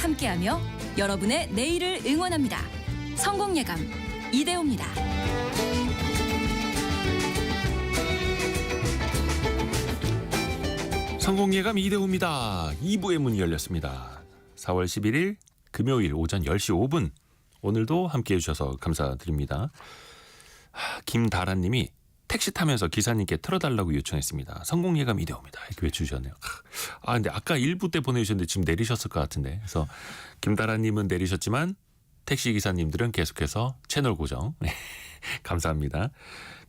함께하며 여러분의 내일을 응원합니다. 성공예감 이대호입니다. 성공예감 이대호입니다. 2부의 문이 열렸습니다. 4월 11일 금요일 오전 10시 5분 오늘도 함께해 주셔서 감사드립니다. 김다란 님이 택시 타면서 기사님께 틀어달라고 요청했습니다. 성공예감 이대호입니다. 이렇게 외쳐주셨네요. 근데 아까 1부 때 보내주셨는데 지금 내리셨을 것 같은데. 그래서 김다란 님은 내리셨지만 택시 기사님들은 계속해서 채널 고정. 감사합니다.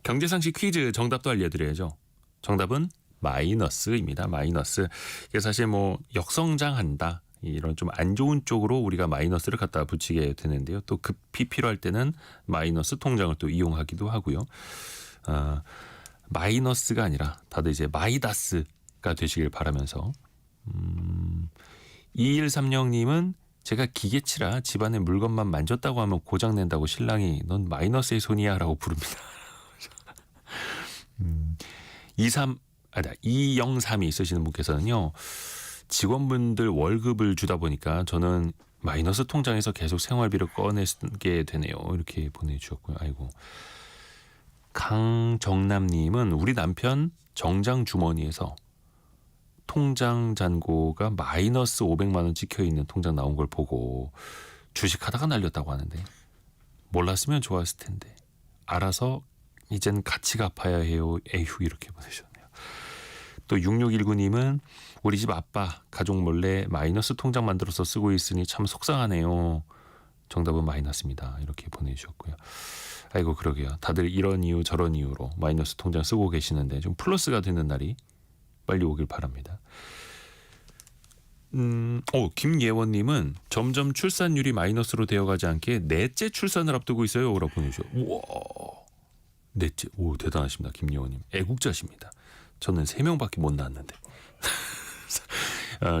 경제상식 퀴즈 정답도 알려드려야죠. 정답은 마이너스입니다. 마이너스. 이게 사실 뭐 역성장한다. 이런 좀 안 좋은 쪽으로 우리가 마이너스를 갖다 붙이게 되는데요. 또 급히 필요할 때는 마이너스 통장을 또 이용하기도 하고요. 마이너스가 아니라 다들 이제 마이다스가 되시길 바라면서 2130님은 제가 기계치라 집안에 물건만 만졌다고 하면 고장낸다고 신랑이 넌 마이너스의 손이야 라고 부릅니다. 203이 쓰시는 분께서는요. 직원분들 월급을 주다 보니까 저는 마이너스 통장에서 계속 생활비를 꺼내게 되네요. 이렇게 보내주셨고요. 아이고. 강정남님은 우리 남편 정장 주머니에서 통장 잔고가 마이너스 500만 원 찍혀있는 통장 나온 걸 보고 주식하다가 날렸다고 하는데 몰랐으면 좋았을 텐데 알아서 이젠 같이 갚아야 해요. 에휴 이렇게 보내셨네요. 또 6619님은 우리 집 아빠 가족 몰래 마이너스 통장 만들어서 쓰고 있으니 참 속상하네요. 정답은 마이너스입니다. 이렇게 보내주셨고요. 아이고 그러게요. 다들 이런 이유 저런 이유로 마이너스 통장 쓰고 계시는데 좀 플러스가 되는 날이 빨리 오길 바랍니다. 김예원님은 점점 출산율이 마이너스로 되어가지 않게 넷째 출산을 앞두고 있어요. 라고 보내주셨어요. 우와, 넷째. 오 대단하십니다. 김예원님. 애국자십니다. 저는 3명밖에 못 낳았는데.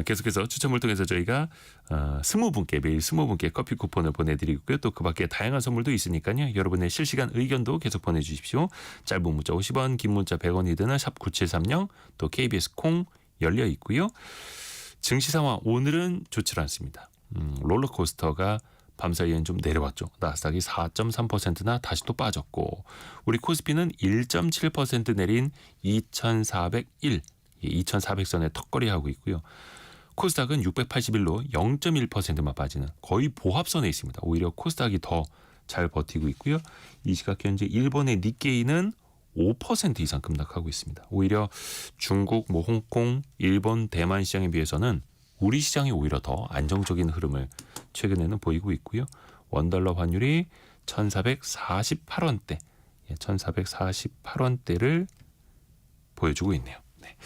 계속해서 추첨을 통해서 저희가 20분께 매일 20분께 커피 쿠폰을 보내드리고요. 또 그 밖에 다양한 선물도 있으니까요. 여러분의 실시간 의견도 계속 보내주십시오. 짧은 문자 50원 긴 문자 100원이 드는 샵 9730 또 KBS 콩 열려 있고요. 증시 상황 오늘은 좋지 않습니다. 롤러코스터가 밤사이엔 좀 내려왔죠. 나스닥이 4.3%나 다시 또 빠졌고 우리 코스피는 1.7% 내린 2401 2400선에 턱걸이하고 있고요. 코스닥은 681로 0.1%만 빠지는 거의 보합선에 있습니다. 오히려 코스닥이 더 잘 버티고 있고요. 이 시각 현재 일본의 니케이는 5% 이상 급락하고 있습니다. 오히려 중국, 홍콩, 일본, 대만 시장에 비해서는 우리 시장이 오히려 더 안정적인 흐름을 최근에는 보이고 있고요. 원달러 환율이 1448원대, 1448원대를 보여주고 있네요. 네.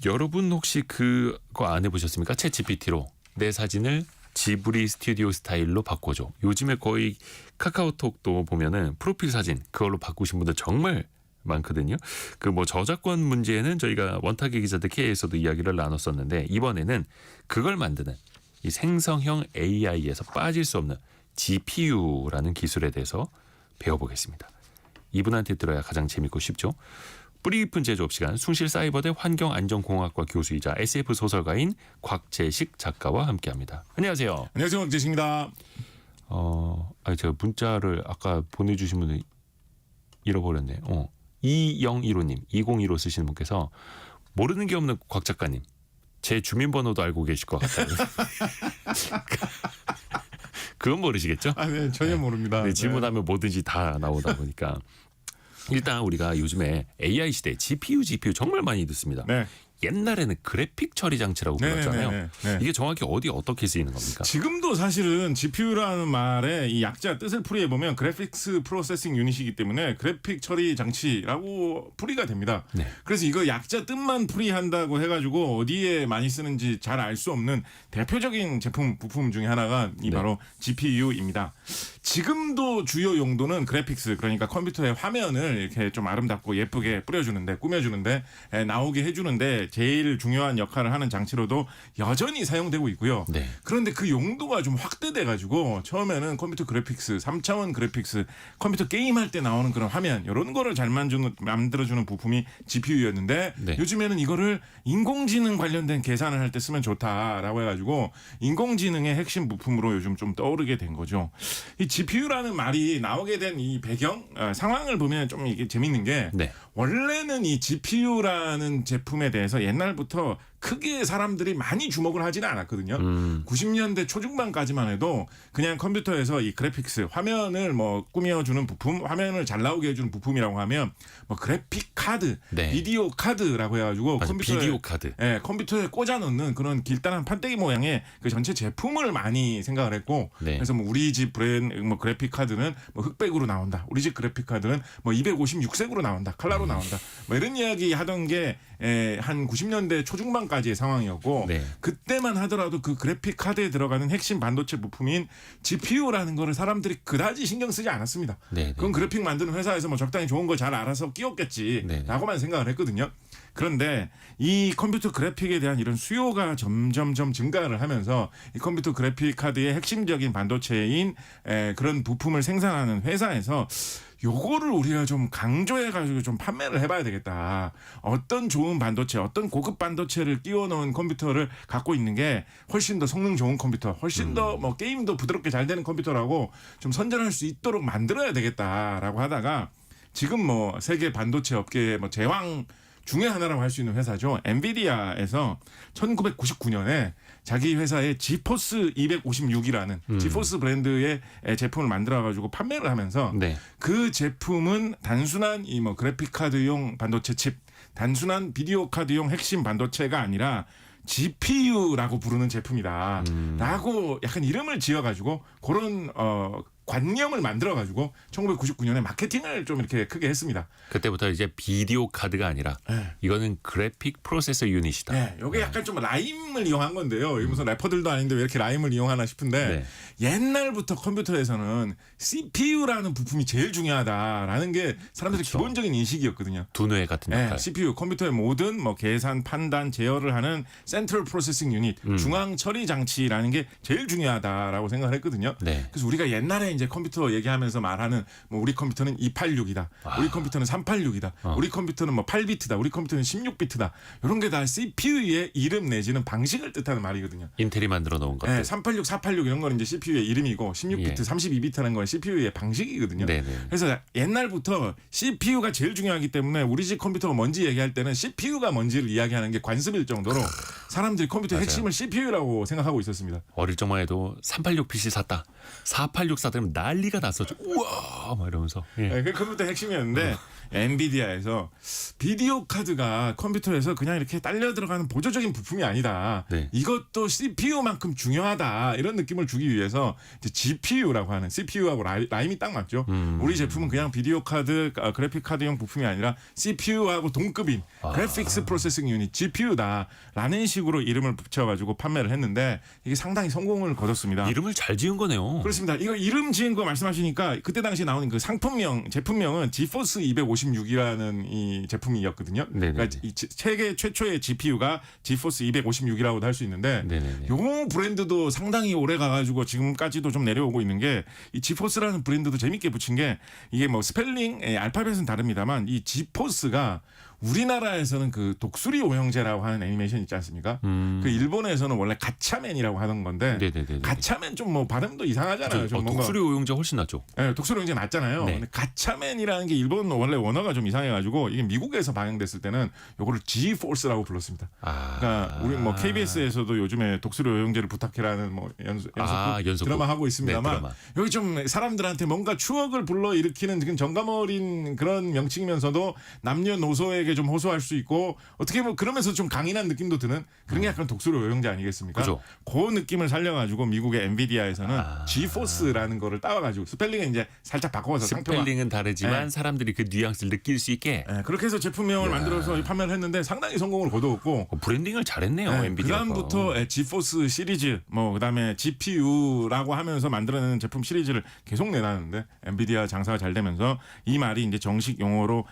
여러분 혹시 그거 안 해보셨습니까? 챗GPT로 내 사진을 지브리 스튜디오 스타일로 바꿔줘. 요즘에 거의 카카오톡도 보면은 프로필 사진 그걸로 바꾸신 분들 정말 많거든요. 그 뭐 저작권 문제는 저희가 원탁의 기자들 K에서도 이야기를 나눴었는데 이번에는 그걸 만드는 이 생성형 AI에서 빠질 수 없는 GPU라는 기술에 대해서 배워보겠습니다. 이분한테 들어야 가장 재밌고 쉽죠. 뿌리 깊은 제조업 시간 숭실사이버대 환경안전공학과 교수이자 SF 소설가인 곽재식 작가와 함께합니다. 안녕하세요. 안녕하세요. 곽재식입니다. 제가 문자를 아까 보내주신 분을 잃어버렸네요. 2015님 2015 쓰시는 분께서 모르는 게 없는 곽 작가님 제 주민번호도 알고 계실 것 같아요. 그건 모르시겠죠? 네, 전혀 모릅니다. 네, 질문하면 뭐든지 다 나오다 보니까 일단 우리가 요즘에 AI 시대 GPU 정말 많이 듣습니다. 네. 옛날에는 그래픽 처리 장치라고 불렀잖아요. 네. 이게 정확히 어떻게 쓰이는 겁니까? 지금도 사실은 GPU라는 말의 이 약자 뜻을 풀이해 보면 그래픽스 프로세싱 유닛이기 때문에 그래픽 처리 장치라고 풀이가 됩니다. 네. 그래서 이거 약자 뜻만 풀이한다고 해가지고 어디에 많이 쓰는지 잘 알 수 없는 대표적인 제품 부품 중에 하나가 이 바로 GPU입니다. 지금도 주요 용도는 그래픽스 그러니까 컴퓨터의 화면을 이렇게 좀 아름답고 예쁘게 뿌려주는데 꾸며주는데 나오게 해주는데 컴퓨터에 제일 중요한 역할을 하는 장치로도 여전히 사용되고 있고요. 네. 그런데 그 용도가 좀 확대돼 가지고 처음에는 컴퓨터 그래픽스, 3차원 그래픽스, 컴퓨터 게임할 때 나오는 그런 화면 이런 거를 잘 만들어주는 부품이 GPU였는데 네. 요즘에는 이거를 인공지능 관련된 계산을 할 때 쓰면 좋다라고 해가지고 인공지능의 핵심 부품으로 요즘 좀 떠오르게 된 거죠. 이 GPU라는 말이 나오게 된 이 배경 상황을 보면 좀 이게 재밌는 게 네. 원래는 이 GPU라는 제품에 대해서 옛날부터 크게 사람들이 많이 주목을 하지는 않았거든요. 90년대 초중반까지만 해도 그냥 컴퓨터에서 이 그래픽스 화면을 뭐 꾸며주는 부품, 화면을 잘 나오게 해주는 부품이라고 하면 뭐 그래픽 카드, 네. 비디오 카드라고 해가지고 맞아, 컴퓨터에 비디오 카드. 예, 컴퓨터에 꽂아 넣는 그런 길다란 판때기 모양의 그 전체 제품을 많이 생각을 했고 네. 그래서 뭐 우리 집 브랜드 뭐 그래픽 카드는 뭐 흑백으로 나온다. 우리 집 그래픽 카드는 뭐 256색으로 나온다. 컬러로 나온다. 뭐 이런 이야기 하던 게 한 90년대 초중반까지의 상황이었고 네. 그때만 하더라도 그 그래픽 카드에 들어가는 핵심 반도체 부품인 GPU라는 거를 사람들이 그다지 신경 쓰지 않았습니다. 네. 그건 그래픽 만드는 회사에서 뭐 적당히 좋은 걸 잘 알아서 끼웠겠지라고만 생각을 했거든요. 그런데 이 컴퓨터 그래픽에 대한 이런 수요가 점점점 증가를 하면서 이 컴퓨터 그래픽 카드의 핵심적인 반도체인 그런 부품을 생산하는 회사에서 요거를 우리가 좀 강조해가지고 좀 판매를 해봐야 되겠다. 어떤 좋은 반도체, 어떤 고급 반도체를 끼워놓은 컴퓨터를 갖고 있는 게 훨씬 더 성능 좋은 컴퓨터, 훨씬 더 뭐 게임도 부드럽게 잘 되는 컴퓨터라고 좀 선전할 수 있도록 만들어야 되겠다라고 하다가 지금 뭐 세계 반도체 업계의 뭐 제왕 중에 하나라고 할 수 있는 회사죠. 엔비디아에서 1999년에 자기 회사의 지포스 256이라는 지포스 브랜드의 제품을 만들어 가지고 판매를 하면서 네. 그 제품은 단순한 이 뭐 그래픽 카드용 반도체 칩, 단순한 비디오 카드용 핵심 반도체가 아니라 GPU라고 부르는 제품이다. 라고 약간 이름을 지어 가지고 그런 관념을 만들어 가지고 1999년에 마케팅을 좀 이렇게 크게 했습니다. 그때부터 이제 비디오 카드가 아니라 네. 이거는 그래픽 프로세서 유닛이다. 네, 이게 약간 좀 라임을 이용한 건데요. 이게 무슨 래퍼들도 아닌데 왜 이렇게 라임을 이용하나 싶은데 옛날부터 컴퓨터에서는 CPU라는 부품이 제일 중요하다라는 게 사람들의 그렇죠. 기본적인 인식이었거든요. 두뇌 같은 역할. CPU 컴퓨터의 모든 뭐 계산, 판단, 제어를 하는 센트럴 프로세싱 유닛, 중앙 처리 장치라는 게 제일 중요하다라고 생각을 했거든요. 네. 그래서 우리가 옛날에 이제 컴퓨터 얘기하면서 말하는 뭐 우리 컴퓨터는 286이다. 우리 컴퓨터는 386이다. 우리 컴퓨터는 뭐 8비트다. 우리 컴퓨터는 16비트다. 이런 게 다 CPU의 이름 내지는 방식을 뜻하는 말이거든요. 인텔이 만들어 놓은 것들. 386, 486 이런 거는 이제 CPU의 이름이고 16비트, 예. 32비트라는 건 CPU의 방식이거든요. 네네. 그래서 옛날부터 CPU가 제일 중요하기 때문에 우리 집 컴퓨터가 뭔지 얘기할 때는 CPU가 뭔지를 이야기하는 게 관습일 정도로 사람들이 컴퓨터의 맞아요. 핵심을 CPU라고 생각하고 있었습니다. 어릴 적만 해도 386 PC 샀다. 486 사들면 난리가 났었죠. 우와 막 이러면서. 예. 그 컴퓨터 핵심이었는데 엔비디아에서 비디오 카드가 컴퓨터에서 그냥 이렇게 딸려 들어가는 보조적인 부품이 아니다. 네. 이것도 CPU만큼 중요하다. 이런 느낌을 주기 위해서 이제 GPU라고 하는 CPU하고 라임이 딱 맞죠. 우리 제품은 그냥 비디오 카드, 그래픽 카드용 부품이 아니라 CPU하고 동급인 그래픽스 프로세싱 유닛 GPU다라는 식으로 이름을 붙여가지고 판매를 했는데 이게 상당히 성공을 거뒀습니다. 이름을 잘 지은 거네요. 그렇습니다. 이거 이름 지은 거 말씀하시니까 그때 당시 나오는 그 상품명 제품명은 지포스 256이라는 이 제품이었거든요. 네네네. 그러니까 이 세계 최초의 GPU가 지포스 256이라고도 할 수 있는데 네네네. 요 브랜드도 상당히 오래 가가지고 지금까지도 좀 내려오고 있는 게 이 지포스라는 브랜드도 재밌게 붙인 게 이게 뭐 스펠링 알파벳은 다릅니다만 이 지포스가 우리나라에서는 그 독수리 오형제라고 하는 애니메이션 있지 않습니까? 그 일본에서는 원래 가차맨이라고 하던 건데 네네네. 가차맨 좀 뭐 발음도 이상하잖아요. 좀 뭔가 독수리 오용제 훨씬 낫죠. 네, 독수리 오형제 맞잖아요. 네. 근데 가차맨이라는 게 일본 원래 원어가 좀 이상해가지고 이게 미국에서 방영됐을 때는 요거를 G-Force라고 불렀습니다. 그러니까 우리 뭐 KBS에서도 요즘에 독수리 오형제를 부탁해라는 뭐 연속 드라마 하고 있습니다만 네, 드라마. 여기 좀 사람들한테 뭔가 추억을 불러 일으키는 지금 정감 어린 그런 명칭이면서도 남녀노소에게 좀 호소할 수 있고 어떻게 보면 그러면서 좀 강인한 느낌도 드는 그런 게 약간 독수리 오형제 아니겠습니까? 그죠. 그 느낌을 살려가지고 미국의 엔비디아에서는 G-Force라는 거를 따와가지고 스펠링은 이제 살짝 바꿔서 스펠링은 다르지만 네. 사람들이 그 뉘앙스를 느낄 수 있게 그렇게 해서 제품명을 만들어서 판매를 했는데 상당히 성공을 거두었고 브랜딩을 잘했네요. 엔비디아가. 그다음부터 지포스 시리즈 뭐 그다음에 GPU라고 하면서 만들어내는 제품 시리즈를 계속 내놨는데 엔비디아 장사가 잘 되면서 이 말이 이제 정식 용어로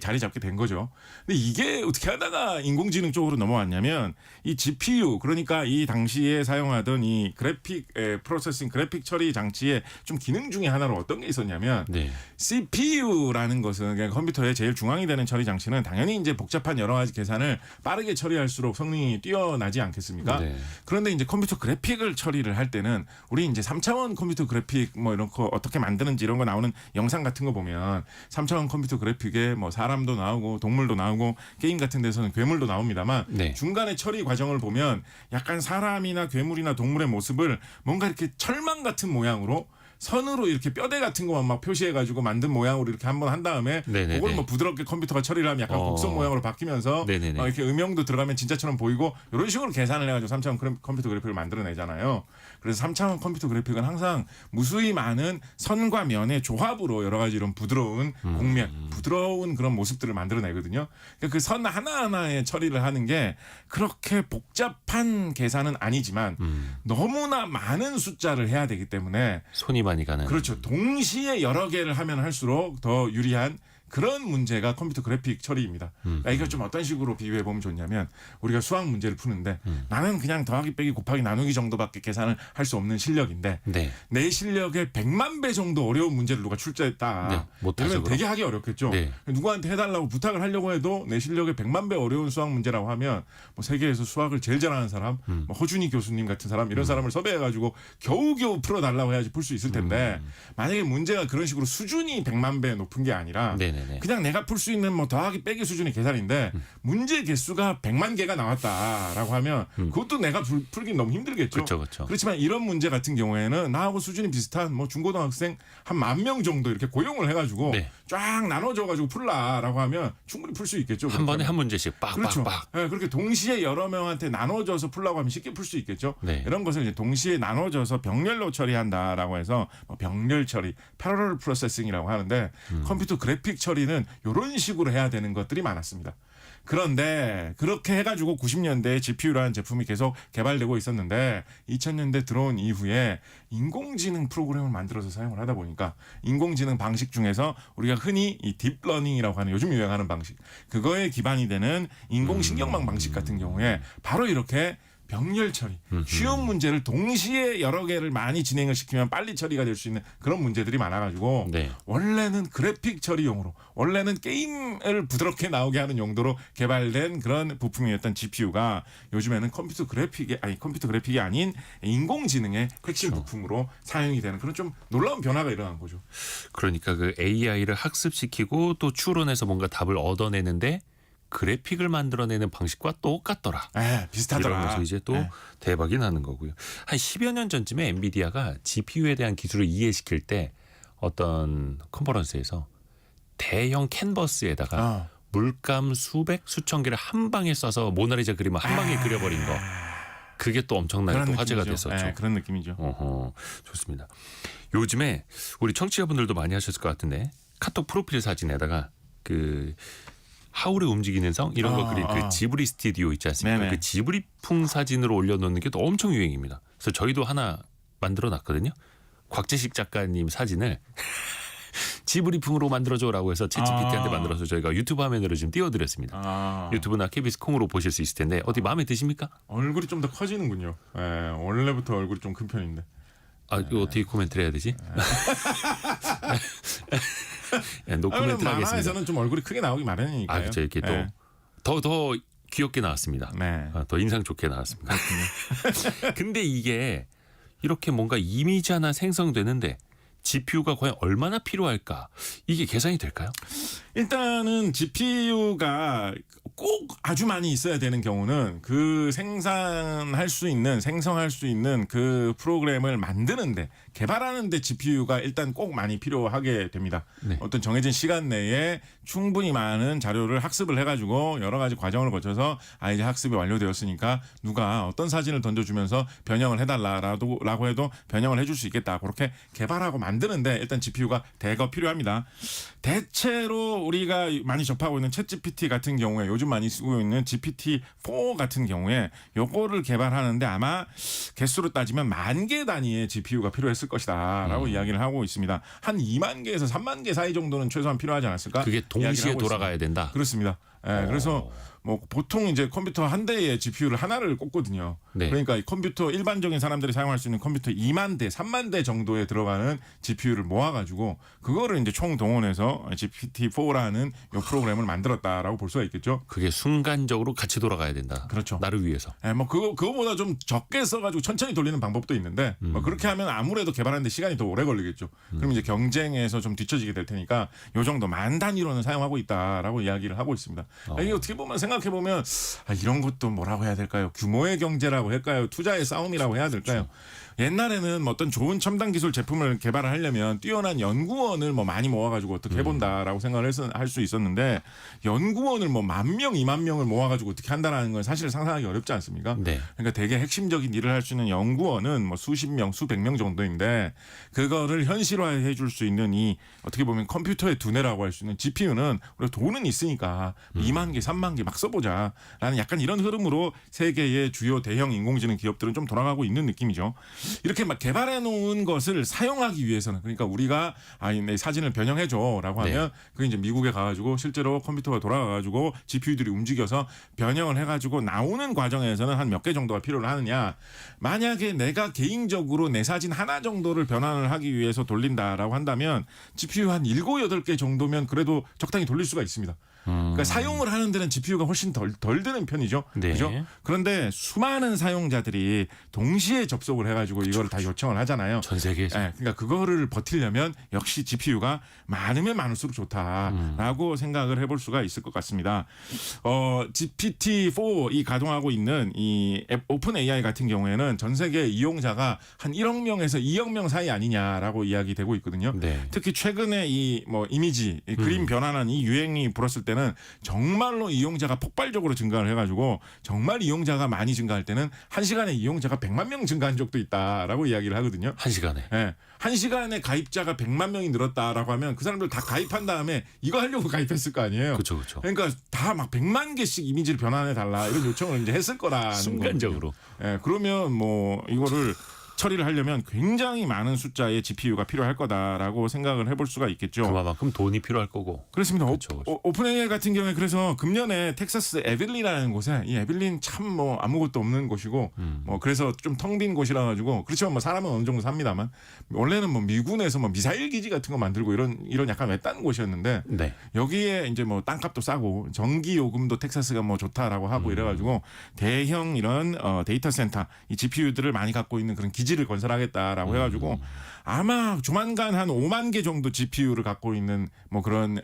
자리 잡게 된 거죠. 있고요. 근데 이게 어떻게 하다가 인공지능 쪽으로 넘어왔냐면 이 GPU 그러니까 이 당시에 사용하던 이 그래픽 프로세싱 그래픽 처리 장치의 좀 기능 중에 하나로 어떤 게 있었냐면 네. CPU라는 것은 그냥 컴퓨터의 제일 중앙이 되는 처리 장치는 당연히 이제 복잡한 여러 가지 계산을 빠르게 처리할수록 성능이 뛰어나지 않겠습니까? 네. 그런데 이제 컴퓨터 그래픽을 처리를 할 때는 우리 이제 3차원 컴퓨터 그래픽 뭐 이런 거 어떻게 만드는지 이런 거 나오는 영상 같은 거 보면 3차원 컴퓨터 그래픽에 뭐 사람도 나오고 동물도 나오고 게임 같은 데서는 괴물도 나옵니다만 네. 중간에 처리 과정을 보면 약간 사람이나 괴물이나 동물의 모습을 뭔가 이렇게 철망 같은 모양으로 선으로 이렇게 뼈대 같은 것만 막 표시해가지고 만든 모양으로 이렇게 한번 한 다음에 네네네. 그걸 뭐 부드럽게 컴퓨터가 처리를 하면 약간 곡선 모양으로 바뀌면서 네네네. 이렇게 음영도 들어가면 진짜처럼 보이고 이런 식으로 계산을 해가지고 3차원 컴퓨터 그래픽을 만들어내잖아요. 그래서 3차원 컴퓨터 그래픽은 항상 무수히 많은 선과 면의 조합으로 여러 가지 이런 부드러운 곡면, 부드러운 그런 모습들을 만들어내거든요. 그러니까 그 선 하나하나에 처리를 하는 게 그렇게 복잡한 계산은 아니지만 너무나 많은 숫자를 해야 되기 때문에 손이 많이 가는. 그렇죠. 동시에 여러 개를 하면 할수록 더 유리한 그런 문제가 컴퓨터 그래픽 처리입니다. 그러니까 이걸 좀 어떤 식으로 비유해 보면 좋냐면 우리가 수학 문제를 푸는데 나는 그냥 더하기 빼기 곱하기 나누기 정도밖에 계산을 할 수 없는 실력인데 네. 내 실력의 100만 배 정도 어려운 문제를 누가 출제했다. 네, 못하죠, 이러면 그럼. 되게 하기 어렵겠죠. 네. 누구한테 해달라고 부탁을 하려고 해도 내 실력의 100만 배 어려운 수학 문제라고 하면 뭐 세계에서 수학을 제일 잘하는 사람, 뭐 허준이 교수님 같은 사람 이런 사람을 섭외해가지고 겨우겨우 풀어달라고 해야지 풀 수 있을 텐데 만약에 문제가 그런 식으로 수준이 100만 배 높은 게 아니라 네네네. 그냥 내가 풀 수 있는 뭐 더하기 빼기 수준의 계산인데 문제 개수가 100만 개가 나왔다라고 하면 그것도 내가 풀긴 너무 힘들겠죠. 그렇죠, 그렇죠. 그렇지만 이런 문제 같은 경우에는 나하고 수준이 비슷한 뭐 중고등학생 한 10,000명 정도 이렇게 고용을 해가지고 네. 쫙 나눠줘가지고 풀라라고 하면 충분히 풀 수 있겠죠. 한 번에 그렇다면. 한 문제씩 그렇죠. 빡빡빡. 네, 그렇게 동시에 여러 명한테 나눠줘서 풀라고 하면 쉽게 풀 수 있겠죠. 네. 이런 것을 이제 동시에 나눠줘서 병렬로 처리한다라고 해서 뭐 병렬 처리, 패러럴 프로세싱이라고 하는데 컴퓨터 그래픽 처리는 이런 식으로 해야 되는 것들이 많았습니다. 그런데 그렇게 해가지고 90년대에 GPU라는 제품이 계속 개발되고 있었는데 2000년대 들어온 이후에 인공지능 프로그램을 만들어서 사용을 하다 보니까 인공지능 방식 중에서 우리가 흔히 이 딥러닝이라고 하는 요즘 유행하는 방식 그거에 기반이 되는 인공신경망 방식 같은 경우에 바로 이렇게 병렬 처리, 쉬운 문제를 동시에 여러 개를 많이 진행을 시키면 빨리 처리가 될 수 있는 그런 문제들이 많아가지고 네. 원래는 그래픽 처리용으로 원래는 게임을 부드럽게 나오게 하는 용도로 개발된 그런 부품이었던 GPU가 요즘에는 컴퓨터 그래픽이 아닌 인공지능의 핵심 부품으로 사용이 되는 그런 좀 놀라운 변화가 일어난 거죠. 그러니까 그 AI를 학습시키고 또 추론해서 뭔가 답을 얻어내는데 그래픽을 만들어내는 방식과 똑같더라. 비슷하더라. 이러면서 이제 또 대박이 나는 거고요. 한 10여 년 전쯤에 엔비디아가 GPU에 대한 기술을 이해시킬 때 어떤 컨퍼런스에서 대형 캔버스에다가 물감 수백 수천 개를 한 방에 써서 모나리자 그림을 한 방에 그려버린 거. 그게 또 엄청나게 또 화제가 됐었죠. 그런 느낌이죠. 어허, 좋습니다. 요즘에 우리 청취자분들도 많이 하셨을 것 같은데 카톡 프로필 사진에다가 그 하울의 움직이는 성 이런 거 그린 그 지브리 스튜디오 있지 않습니까? 네네. 그 지브리풍 사진으로 올려놓는 게 또 엄청 유행입니다. 그래서 저희도 하나 만들어놨거든요. 곽재식 작가님 사진을 지브리풍으로 만들어줘라고 해서 챗GPT한테 만들어서 저희가 유튜브 화면으로 지금 띄워드렸습니다. 유튜브나 KBS 콩으로 보실 수 있을 텐데 어디 마음에 드십니까? 얼굴이 좀 더 커지는군요. 원래부터 얼굴이 좀 큰 편인데. 이거 어떻게 코멘트를 해야 되지? 노코멘트를 하겠습니다. 만화에서는 좀 얼굴이 크게 나오기 마련이니까요. 그렇죠. 이렇게 또 더 귀엽게 나왔습니다. 네. 더 인상 좋게 나왔습니다. 근데 이게 이렇게 뭔가 이미지 하나 생성되는데 GPU가 과연 얼마나 필요할까? 이게 계산이 될까요? 일단은 GPU가 꼭 아주 많이 있어야 되는 경우는 그 생성할 수 있는 그 프로그램을 만드는데 개발하는데 GPU가 일단 꼭 많이 필요하게 됩니다. 네. 어떤 정해진 시간 내에 충분히 많은 자료를 학습을 해가지고 여러 가지 과정을 거쳐서 이제 학습이 완료되었으니까 누가 어떤 사진을 던져주면서 변형을 해달라고 해도 변형을 해줄 수 있겠다. 그렇게 개발하고 만드는데 일단 GPU가 대거 필요합니다. 대체로 우리가 많이 접하고 있는 챗GPT 같은 경우에 요즘 많이 쓰고 있는 GPT-4 같은 경우에 요거를 개발하는데 아마 개수로 따지면 10,000개 단위의 GPU가 필요했을 것이다라고 이야기를 하고 있습니다. 한 2만 개에서 3만 개 사이 정도는 최소한 필요하지 않았을까? 그게 동시에 이야기를 하고 돌아가야 있습니다. 된다. 그렇습니다. 예, 그래서 뭐 보통 이제 컴퓨터 한 대에 GPU를 하나를 꼽거든요. 네. 그러니까 이 컴퓨터 일반적인 사람들이 사용할 수 있는 컴퓨터 2만 대, 3만 대 정도에 들어가는 GPU를 모아가지고 그거를 이제 총 동원해서 GPT-4라는 이 프로그램을 만들었다라고 볼 수가 있겠죠. 그게 순간적으로 같이 돌아가야 된다. 그렇죠. 나를 위해서. 예, 뭐 그거보다 좀 적게 써가지고 천천히 돌리는 방법도 있는데 뭐 그렇게 하면 아무래도 개발하는데 시간이 더 오래 걸리겠죠. 그럼 이제 경쟁에서 좀 뒤처지게 될 테니까 요 정도 만 단위로는 사용하고 있다라고 이야기를 하고 있습니다. 이게 어떻게 보면 생각해 보면 이런 것도 뭐라고 해야 될까요? 규모의 경제라고 할까요? 투자의 싸움이라고 해야 될까요? 옛날에는 뭐 어떤 좋은 첨단 기술 제품을 개발을 하려면 뛰어난 연구원을 뭐 많이 모아가지고 어떻게 해본다라고 생각을 할 수 있었는데 연구원을 뭐 10,000명, 20,000명을 모아가지고 어떻게 한다라는 건 사실 상상하기 어렵지 않습니까? 네. 그러니까 되게 핵심적인 일을 할 수 있는 연구원은 뭐 수십 명, 수백 명 정도인데 그거를 현실화해 줄 수 있는 이 어떻게 보면 컴퓨터의 두뇌라고 할 수 있는 GPU는 우리가 돈은 있으니까 2만 개, 3만 개 막 써보자라는 약간 이런 흐름으로 세계의 주요 대형 인공지능 기업들은 좀 돌아가고 있는 느낌이죠. 이렇게 막 개발해 놓은 것을 사용하기 위해서는 그러니까 우리가 내 사진을 변형해줘라고 하면 그게 이제 미국에 가가지고 실제로 컴퓨터가 돌아가가지고 GPU들이 움직여서 변형을 해가지고 나오는 과정에서는 한 몇 개 정도가 필요를 하느냐. 만약에 내가 개인적으로 내 사진 하나 정도를 변환을 하기 위해서 돌린다라고 한다면 GPU 한 7, 8개 정도면 그래도 적당히 돌릴 수가 있습니다. 그러니까 사용을 하는 데는 GPU가 훨씬 덜 드는 편이죠. 네. 그죠? 그런데 수많은 사용자들이 동시에 접속을 해가지고 이걸 다 요청을 하잖아요. 전 세계에서. 네, 그러니까 그거를 버티려면 역시 GPU가 많으면 많을수록 좋다라고 생각을 해볼 수가 있을 것 같습니다. GPT-4 이 가동하고 있는 이 오픈 AI 같은 경우에는 전 세계 이용자가 한 1억 명에서 2억 명 사이 아니냐라고 이야기되고 있거든요. 네. 특히 최근에 이 뭐 이미지, 이 그림 변환한 이 유행이 불었을 때는 정말로 이용자가 폭발적으로 증가를 해가지고 정말 이용자가 많이 증가할 때는 한 시간에 이용자가 100만 명 증가한 적도 있다라고 이야기를 하거든요. 한 시간에. 네. 한 시간에 가입자가 100만 명이 늘었다라고 하면 그 사람들 다 가입한 다음에 이거 하려고 가입했을 거 아니에요. 그렇죠, 그렇죠. 그러니까 다 막 100만 개씩 이미지를 변환해 달라 이런 요청을 이제 했을 거라는 순간적으로. 예, 그러면 뭐 이거를 처리를 하려면 굉장히 많은 숫자의 GPU가 필요할 거다라고 생각을 해볼 수가 있겠죠. 그만큼 돈이 필요할 거고. 그렇습니다. 그렇죠. 오픈 AI 같은 경우에 그래서 금년에 텍사스 에빌린이라는 곳에 이 에빌린 참 뭐 아무것도 없는 곳이고 뭐 그래서 좀 텅 빈 곳이라 가지고 그렇지만 뭐 사람은 어느 정도 삽니다만 원래는 뭐 미군에서 뭐 미사일 기지 같은 거 만들고 이런 약간 외딴 곳이었는데 네. 여기에 이제 뭐 땅값도 싸고 전기 요금도 텍사스가 뭐 좋다라고 하고 이래가지고 대형 이런 데이터 센터 이 GPU들을 많이 갖고 있는 그런 기지를 건설하겠다라고 해가지고 아마 조만간 한 5만 개 정도 GPU를 갖고 있는 뭐 그런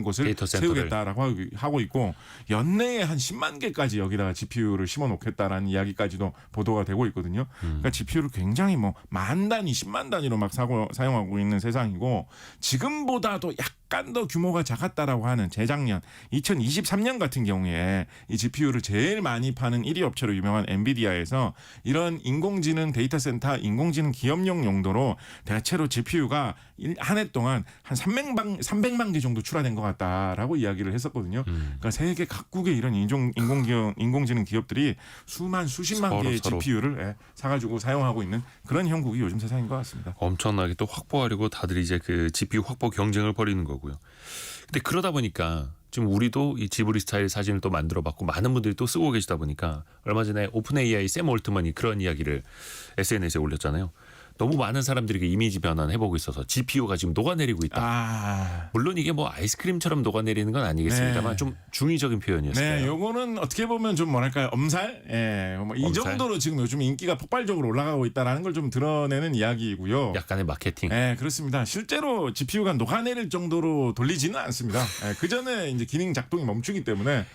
곳을 데이터 센터를. 세우겠다라고 하고 있고 연내에 한 10만 개까지 여기다가 GPU를 심어 놓겠다라는 이야기까지도 보도가 되고 있거든요. 그러니까 GPU를 굉장히 뭐 만 단위, 10만 단위로 막 사용하고 있는 세상이고 지금보다도 약간 더 규모가 작았다라고 하는 재작년 2023년 같은 경우에 이 GPU를 제일 많이 파는 1위 업체로 유명한 엔비디아에서 이런 인공지능 데이터 센터, 인공지능 기업용 용도로 대체로 GPU가 한 해 동안 한 300만 개 정도 출하된 것 같다라고 이야기를 했었거든요. 그러니까 세계 각국의 이런 인공지능 기업들이 수십만 개의 GPU를 사가지고 사용하고 있는 그런 형국이 요즘 세상인 것 같습니다. 엄청나게 또 확보하려고 다들 이제 그 GPU 확보 경쟁을 벌이는 거고요. 근데 그러다 보니까 지금 우리도 이 지브리 스타일 사진을 또 만들어봤고 많은 분들이 또 쓰고 계시다 보니까 얼마 전에 오픈 AI 샘 올트먼이 그런 이야기를 SNS에 올렸잖아요. 너무 많은 사람들이 이미지 변환해보고 있어서 GPU가 지금 녹아내리고 있다. 물론 이게 뭐 아이스크림처럼 녹아내리는 건 아니겠습니다만 네. 좀 중의적인 표현이었어요. 네, 요거는 어떻게 보면 좀 뭐랄까요, 엄살? 뭐 이 엄살? 정도로 지금 요즘 인기가 폭발적으로 올라가고 있다라는 걸 좀 드러내는 이야기이고요. 약간의 마케팅. 네, 그렇습니다. 실제로 GPU가 녹아내릴 정도로 돌리지는 않습니다. 그 전에 이제 기능 작동이 멈추기 때문에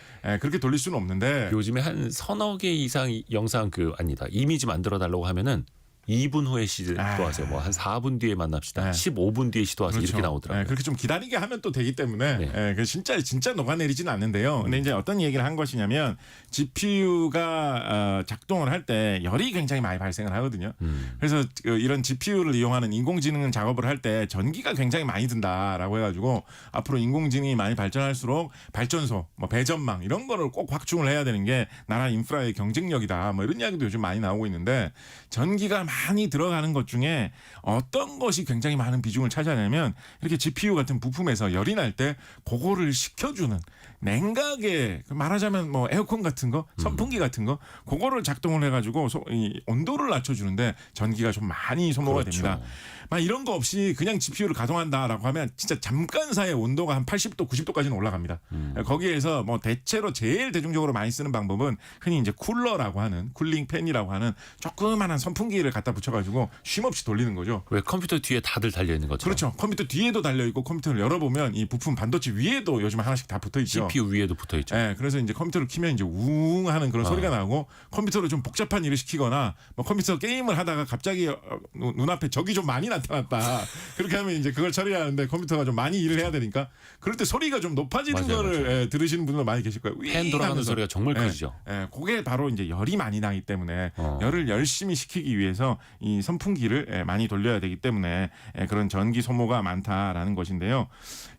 그렇게 돌릴 수는 없는데 요즘에 한 서너 개 이상 영상 아니다. 이미지 만들어 달라고 하면은 2분 후에 시도하세요. 뭐 한 4분 뒤에 만납시다. 15분 뒤에 시도하세요. 이렇게 나오더라고요. 그렇게 좀 기다리게 하면 또 되기 때문에 네. 그 진짜 녹아내리지는 않는데요. 근데 이제 어떤 얘기를 한 것이냐면 GPU가 작동을 할 때 열이 굉장히 많이 발생을 하거든요. 그래서 이런 GPU를 이용하는 인공지능 작업을 할 때 전기가 굉장히 많이 든다라고 해가지고 앞으로 인공지능이 많이 발전할수록 발전소, 뭐 배전망 이런 거를 꼭 확충을 해야 되는 게 나라 인프라의 경쟁력이다. 뭐 이런 이야기도 요즘 많이 나오고 있는데 전기가 많이 들어가는 것 중에 어떤 것이 굉장히 많은 비중을 차지하냐면 이렇게 GPU 같은 부품에서 열이 날 때 그거를 식혀주는 냉각에 말하자면 뭐 에어컨 같은 거, 선풍기 같은 거 그거를 작동을 해가지고 이 온도를 낮춰주는데 전기가 좀 많이 소모가 그렇죠. 됩니다. 막 이런 거 없이 그냥 GPU를 가동한다라고 하면 진짜 잠깐 사이에 온도가 한 80도, 90도까지는 올라갑니다. 거기에서 뭐 대체로 제일 대중적으로 많이 쓰는 방법은 흔히 이제 쿨러라고 하는 쿨링 팬이라고 하는 조그만한 선풍기를 갖다 붙여가지고 쉼없이 돌리는 거죠. 왜 컴퓨터 뒤에 다들 달려 있는 거죠? 그렇죠. 컴퓨터 뒤에도 달려 있고 컴퓨터를 열어보면 이 부품 반도체 위에도 요즘 하나씩 다 붙어 있죠. CPU 위에도 붙어 있죠. 네, 그래서 이제 컴퓨터를 키면 이제 우웅 하는 그런 소리가 나고 컴퓨터를 좀 복잡한 일을 시키거나 뭐 컴퓨터 게임을 하다가 갑자기 눈앞에 적이 좀 많이 나타났다. 그렇게 하면 이제 그걸 처리하는데 컴퓨터가 좀 많이 일을 해야 되니까 그럴 때 소리가 좀 높아지는 맞아요, 거를 맞아요. 들으시는 분들 많이 계실 거예요. 팬 돌아가는 하면서. 소리가 정말 커지죠. 그게 바로 이제 열이 많이 나기 때문에 열을 열심히 식히기 위해서 이 선풍기를 많이 돌려야 되기 때문에 그런 전기 소모가 많다라는 것인데요.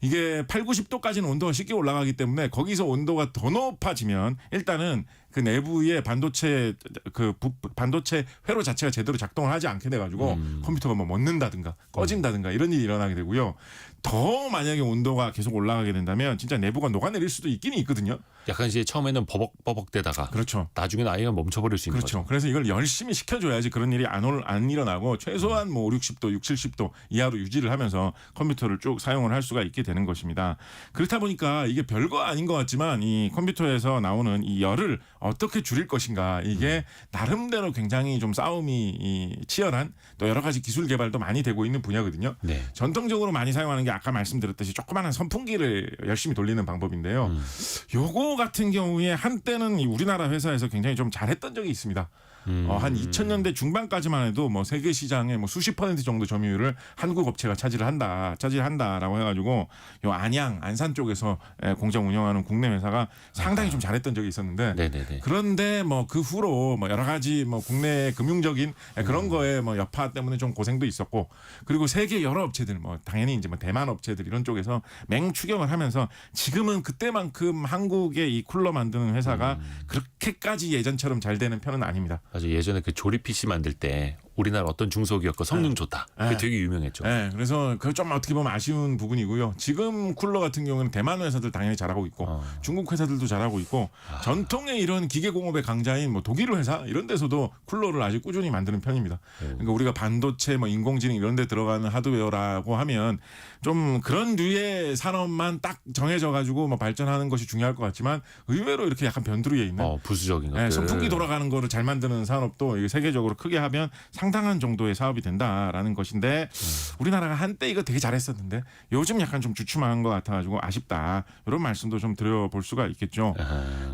이게 8, 90도까지는 온도가 쉽게 올라가기 때문에 거기서 온도가 더 높아지면 일단은 그 내부의 반도체 반도체 회로 자체가 제대로 작동을 하지 않게 돼가지고 컴퓨터가 뭐 멎는다든가 꺼진다든가 이런 일이 일어나게 되고요. 더 만약에 온도가 계속 올라가게 된다면 진짜 내부가 녹아내릴 수도 있긴 있거든요. 약간 이제 처음에는 버벅버벅대다가 그렇죠. 나중에는 아이가 멈춰버릴 수 있는 그렇죠. 거죠. 그래서 이걸 열심히 식혀줘야지 그런 일이 안 일어나고 최소한 뭐 5, 60도, 6, 70도 이하로 유지를 하면서 컴퓨터를 쭉 사용을 할 수가 있게 되는 것입니다. 그렇다 보니까 이게 별거 아닌 것 같지만 이 컴퓨터에서 나오는 이 열을 어떻게 줄일 것인가 이게 나름대로 굉장히 좀 싸움이 치열한 또 여러 가지 기술 개발도 많이 되고 있는 분야거든요. 네. 전통적으로 많이 사용하는 게 아까 말씀드렸듯이 조그마한 선풍기를 열심히 돌리는 방법인데요. 요거 같은 경우에 한때는 이 우리나라 회사에서 굉장히 좀 잘했던 적이 있습니다. 한 2000년대 중반까지만 해도 뭐 세계 시장의 뭐 수십 % 정도 점유율을 한국 업체가 차지한다라고 해가지고 요 안산 쪽에서 공장 운영하는 국내 회사가 상당히 좀 잘했던 적이 있었는데 네네네. 그런데 뭐 그 후로 뭐 여러 가지 뭐 국내 금융적인 그런 거에 뭐 여파 때문에 좀 고생도 있었고 그리고 세계 여러 업체들 뭐 당연히 이제 뭐 대만 업체들 이런 쪽에서 맹추격을 하면서 지금은 그때만큼 한국의 이 쿨러 만드는 회사가 그렇게까지 예전처럼 잘 되는 편은 아닙니다. 맞아 예전에 그 조립 PC 만들 때 우리나라 어떤 중소기업 거 성능 좋다. 그게 되게 유명했죠. 네, 그래서 그거 좀 어떻게 보면 아쉬운 부분이고요. 지금 쿨러 같은 경우는 대만 회사들 당연히 잘하고 있고 중국 회사들도 잘하고 있고 전통의 이런 기계공업의 강자인 뭐 독일 회사 이런 데서도 쿨러를 아주 꾸준히 만드는 편입니다. 그러니까 우리가 반도체 뭐 인공지능 이런 데 들어가는 하드웨어라고 하면 좀 그런 류의 산업만 딱 정해져 가지고 뭐 발전하는 것이 중요할 것 같지만 의외로 이렇게 약간 변두리에 있는 부수적인 것들. 선풍기 돌아가는 거를 잘 만드는 산업도 이게 세계적으로 크게 하면 상당한 정도의 사업이 된다라는 것인데 우리나라가 한때 이거 되게 잘했었는데 요즘 약간 좀 주춤한 것 같아가지고 아쉽다 이런 말씀도 좀 드려볼 수가 있겠죠.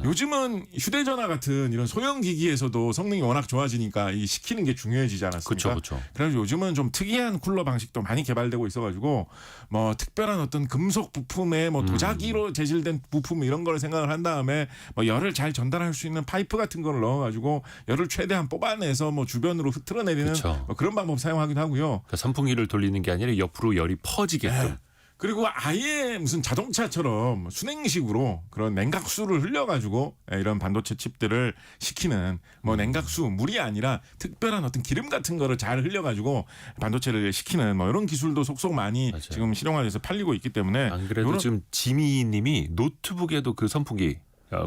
요즘은 휴대전화 같은 이런 소형 기기에서도 성능이 워낙 좋아지니까 이 식히는 게 중요해지지 않았습니까? 그렇죠. 그래서 요즘은 좀 특이한 쿨러 방식도 많이 개발되고 있어가지고 뭐 특별한 어떤 금속 부품에 뭐 도자기로 재질된 부품 이런 걸 생각을 한 다음에 뭐 열을 잘 전달할 수 있는 파이프 같은 걸 넣어가지고 열을 최대한 뽑아내서 뭐 주변으로 흐트러내리는 뭐 그런 방법 사용하기도 하고요. 그러니까 선풍기를 돌리는 게 아니라 옆으로 열이 퍼지게끔. 그리고 아예 무슨 자동차처럼 순행식으로 그런 냉각수를 흘려가지고 이런 반도체 칩들을 식히는 뭐 냉각수 물이 아니라 특별한 어떤 기름 같은 거를 잘 흘려가지고 반도체를 식히는 뭐 이런 기술도 속속 많이 맞아요. 지금 실용화돼서 팔리고 있기 때문에 안 그래도 지금 지미님이 노트북에도 그 선풍기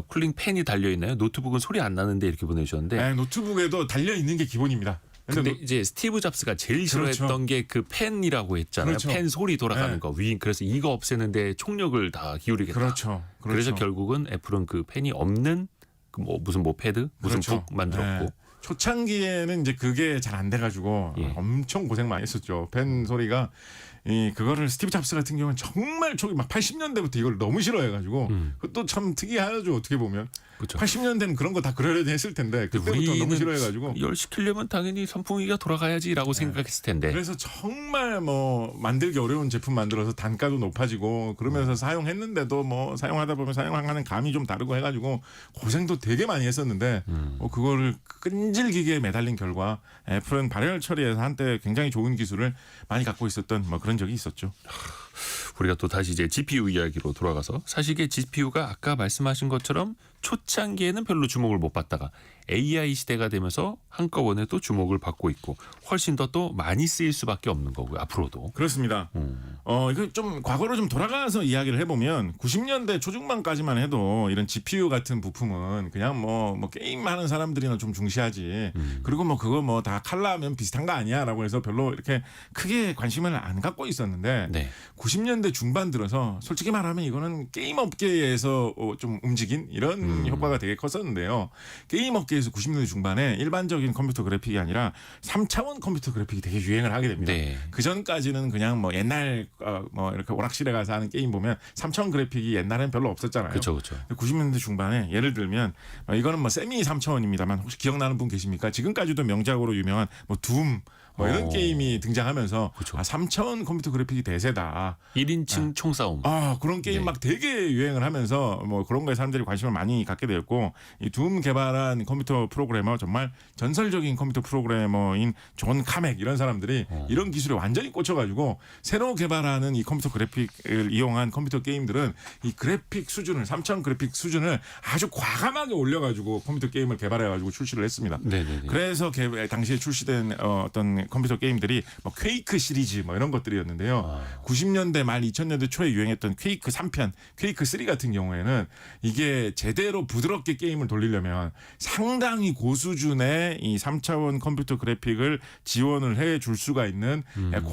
쿨링 팬이 달려 있나요? 노트북은 소리 안 나는데 이렇게 보내주셨는데. 노트북에도 달려 있는 게 기본입니다. 근데 이제 스티브 잡스가 제일 싫어했던 게 그 팬이라고 했잖아요. 그렇죠. 팬 소리 돌아가는 거. 그래서 이거 없애는데 총력을 다 기울이겠다. 그렇죠. 그래서 결국은 애플은 그 팬이 없는 그 뭐 무슨 뭐 패드 무슨 그렇죠. 북 만들었고. 초창기에는 이제 그게 잘 안 돼가지고 엄청 고생 많이 했었죠. 팬 소리가 그거를 스티브 잡스 같은 경우는 정말 초기 막 80년대부터 이걸 너무 싫어해가지고 그것도 참 특이하죠 어떻게 보면. 그렇죠. 80년대는 그런 거 다 그러려니 했을 텐데 그때부터 너무 싫어해가지고 이걸 시키려면 당연히 선풍기가 돌아가야지라고 생각했을 텐데. 그래서 정말 뭐 만들기 어려운 제품 만들어서 단가도 높아지고 그러면서 사용했는데도 뭐 사용하다 보면 사용하는 감이 좀 다르고 해가지고 고생도 되게 많이 했었는데 그거를 끈질기게 매달린 결과 애플은 발열 처리에서 한때 굉장히 좋은 기술을 많이 갖고 있었던 뭐 그런 적이 있었죠. 우리가 또 다시 이제 GPU 이야기로 돌아가서 사실 이게 GPU가 아까 말씀하신 것처럼 초창기에는 별로 주목을 못 받다가 AI 시대가 되면서 한꺼번에 또 주목을 받고 있고 훨씬 더 또 많이 쓰일 수밖에 없는 거고요. 앞으로도. 그렇습니다. 이거 좀 과거로 좀 돌아가서 이야기를 해보면 90년대 초중반까지만 해도 이런 GPU 같은 부품은 그냥 뭐 게임하는 사람들이나 좀 중시하지. 그리고 뭐 그거 뭐 다 칼라면 비슷한 거 아니야라고 해서 별로 이렇게 크게 관심을 안 갖고 있었는데 네. 90년대 중반 들어서 솔직히 말하면 이거는 게임 업계에서 좀 움직인 이런 효과가 되게 컸었는데요. 게임 업계에서 90년대 중반에 일반적인 컴퓨터 그래픽이 아니라 3차원 컴퓨터 그래픽이 되게 유행을 하게 됩니다. 네. 그 전까지는 그냥 뭐 옛날 뭐 이렇게 오락실에 가서 하는 게임 보면 3차원 그래픽이 옛날엔 별로 없었잖아요. 그렇죠. 90년대 중반에 예를 들면 이거는 뭐 세미 3차원입니다만 혹시 기억나는 분 계십니까? 지금까지도 명작으로 유명한 뭐 둠 뭐 이런 게임이 등장하면서 그쵸. 3차원 컴퓨터 그래픽이 대세다. 1인칭 총싸움. 그런 게임 네. 막 되게 유행을 하면서 뭐 그런 거에 사람들이 관심을 많이 갖게 되었고 이 둠 개발한 컴퓨터 프로그래머 정말 전설적인 컴퓨터 프로그래머인 존 카맥 이런 사람들이 이런 기술에 완전히 꽂혀가지고 새로 개발하는 이 컴퓨터 그래픽을 이용한 컴퓨터 게임들은 이 그래픽 수준을 3차원 그래픽 수준을 아주 과감하게 올려가지고 컴퓨터 게임을 개발해가지고 출시를 했습니다. 네네네. 그래서 당시에 출시된 어떤 컴퓨터 게임들이 뭐 퀘이크 시리즈 뭐 이런 것들이었는데요. 90년대 말 2000년대 초에 유행했던 퀘이크 3편, 퀘이크 3 같은 경우에는 이게 제대로 부드럽게 게임을 돌리려면 상당히 고수준의 이 3차원 컴퓨터 그래픽을 지원을 해 줄 수가 있는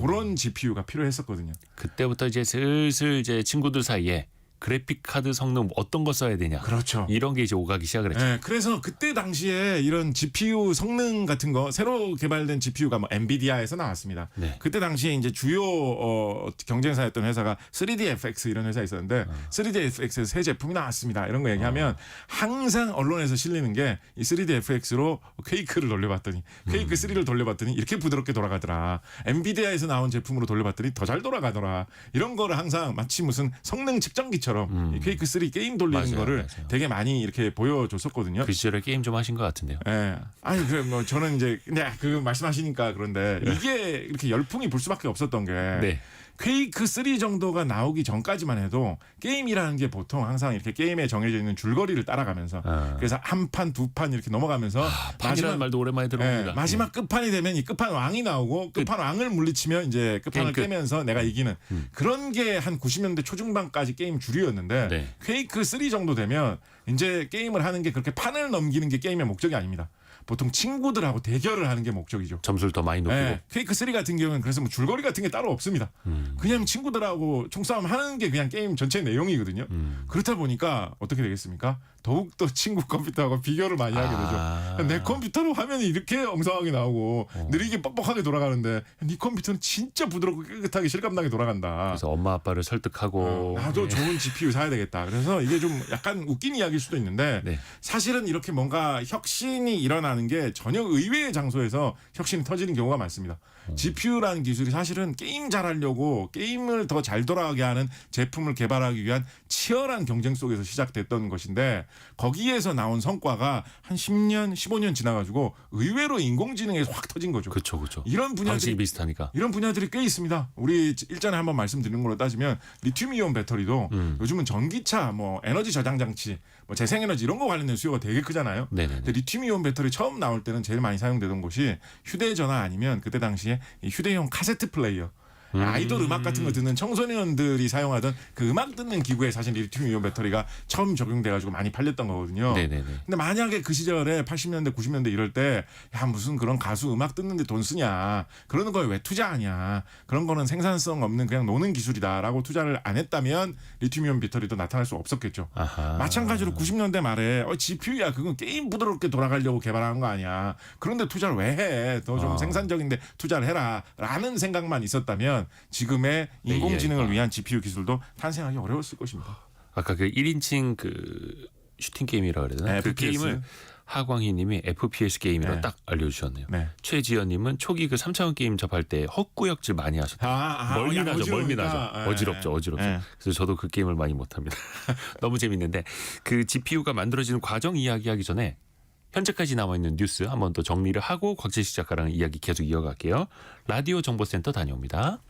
그런 GPU가 필요했었거든요. 그때부터 이제 슬슬 이제 친구들 사이에 그래픽 카드 성능 어떤 거 써야 되냐. 그렇죠. 이런 게 이제 오가기 시작을 했죠. 네, 그래서 그때 당시에 이런 GPU 성능 같은 거 새로 개발된 GPU가 뭐 엔비디아에서 나왔습니다. 네. 그때 당시에 이제 주요 경쟁사였던 회사가 3DFX 이런 회사 있었는데 3DFX에서 새 제품이 나왔습니다. 이런 거 얘기하면 항상 언론에서 실리는 게 이 3DFX로 퀘이크를 돌려봤더니 퀘이크 3를 돌려봤더니 이렇게 부드럽게 돌아가더라. 엔비디아에서 나온 제품으로 돌려봤더니 더 잘 돌아가더라. 이런 거를 항상 마치 무슨 성능 측정기처럼 이 퀘이크 3 게임 돌리는 맞아요, 거를 맞아요. 되게 많이 이렇게 보여줬었거든요. 그 시절에 게임 좀 하신 것 같은데요. 예. 아니 뭐 저는 이제 그냥 그 말씀하시니까 그런데 이게 이렇게 열풍이 불 수밖에 없었던 게 네. 퀘이크 3 정도가 나오기 전까지만 해도 게임이라는 게 보통 항상 이렇게 게임에 정해져 있는 줄거리를 따라가면서 그래서 한 판, 두 판 이렇게 넘어가면서 판이라는 말도 오랜만에 들어봅니다. 마지막 끝판이 되면 이 끝판 왕이 나오고 끝판 왕을 물리치면 이제 끝판을 게임 끝. 깨면서 내가 이기는 그런 게 한 90년대 초중반까지 게임 주류였는데 네. 퀘이크 3 정도 되면 이제 게임을 하는 게 그렇게 판을 넘기는 게 게임의 목적이 아닙니다. 보통 친구들하고 대결을 하는 게 목적이죠. 점수를 더 많이 높이고. 네, 퀘이크 3 같은 경우는 그래서 뭐 줄거리 같은 게 따로 없습니다. 그냥 친구들하고 총싸움 하는 게 그냥 게임 전체 내용이거든요. 그렇다 보니까 어떻게 되겠습니까? 더욱더 친구 컴퓨터하고 비교를 많이 하게 되죠. 내 컴퓨터로 화면이 이렇게 엉성하게 나오고 느리게 뻑뻑하게 돌아가는데 네 컴퓨터는 진짜 부드럽고 깨끗하게 실감나게 돌아간다. 그래서 엄마 아빠를 설득하고. 나도 좋은 GPU 사야 되겠다. 그래서 이게 좀 약간 웃긴 이야기일 수도 있는데 네. 사실은 이렇게 뭔가 혁신이 일어나는 게 전혀 의외의 장소에서 혁신이 터지는 경우가 많습니다. GPU라는 기술이 사실은 게임 잘하려고 게임을 더 잘 돌아가게 하는 제품을 개발하기 위한 치열한 경쟁 속에서 시작됐던 것인데 거기에서 나온 성과가 한 10년, 15년 지나가지고 의외로 인공지능에 확 터진 거죠. 그렇죠. 이런 방식이 분야들이 비슷하니까. 이런 분야들이 꽤 있습니다. 우리 일전에 한번 말씀드린 걸로 따지면 리튬이온 배터리도 요즘은 전기차, 뭐 에너지 저장 장치, 뭐 재생에너지 이런 거 관련된 수요가 되게 크잖아요. 네네. 근데 리튬이온 배터리 처음 나올 때는 제일 많이 사용되던 곳이 휴대전화 아니면 그때 당시에 이 휴대용 카세트 플레이어. 아이돌 음악 같은 거 듣는 청소년들이 사용하던 그 음악 듣는 기구에 사실 리튬이온 배터리가 처음 적용돼가지고 많이 팔렸던 거거든요. 네네네. 근데 만약에 그 시절에 80년대, 90년대 이럴 때 야 무슨 그런 가수 음악 듣는데 돈 쓰냐 그러는 거에 왜 투자하냐 그런 거는 생산성 없는 그냥 노는 기술이다라고 투자를 안 했다면 리튬이온 배터리도 나타날 수 없었겠죠. 아하. 마찬가지로 90년대 말에 GPU야 그건 게임 부드럽게 돌아가려고 개발한 거 아니야. 그런데 투자를 왜 해? 더 좀 생산적인데 투자를 해라 라는 생각만 있었다면 않았으면 지금의 인공지능을 AI가. 위한 GPU 기술도 탄생하기 어려웠을 것입니다. 아까 그 1인칭 그 슈팅 게임이라 그래야 되나? 그 FPS. 게임을 하광희님이 FPS 게임이라고 네. 딱 알려주셨네요. 네. 최지연님은 초기 그 3차원 게임 접할 때 헛구역질 많이 하셨다. 멀미 나죠. 멀미 나죠. 어지럽죠. 예. 그래서 저도 그 게임을 많이 못합니다. 너무 재밌는데 그 GPU가 만들어지는 과정 이야기하기 전에 현재까지 남아있는 뉴스 한번 더 정리를 하고 곽재식 작가랑 이야기 계속 이어갈게요. 라디오 정보센터 다녀옵니다.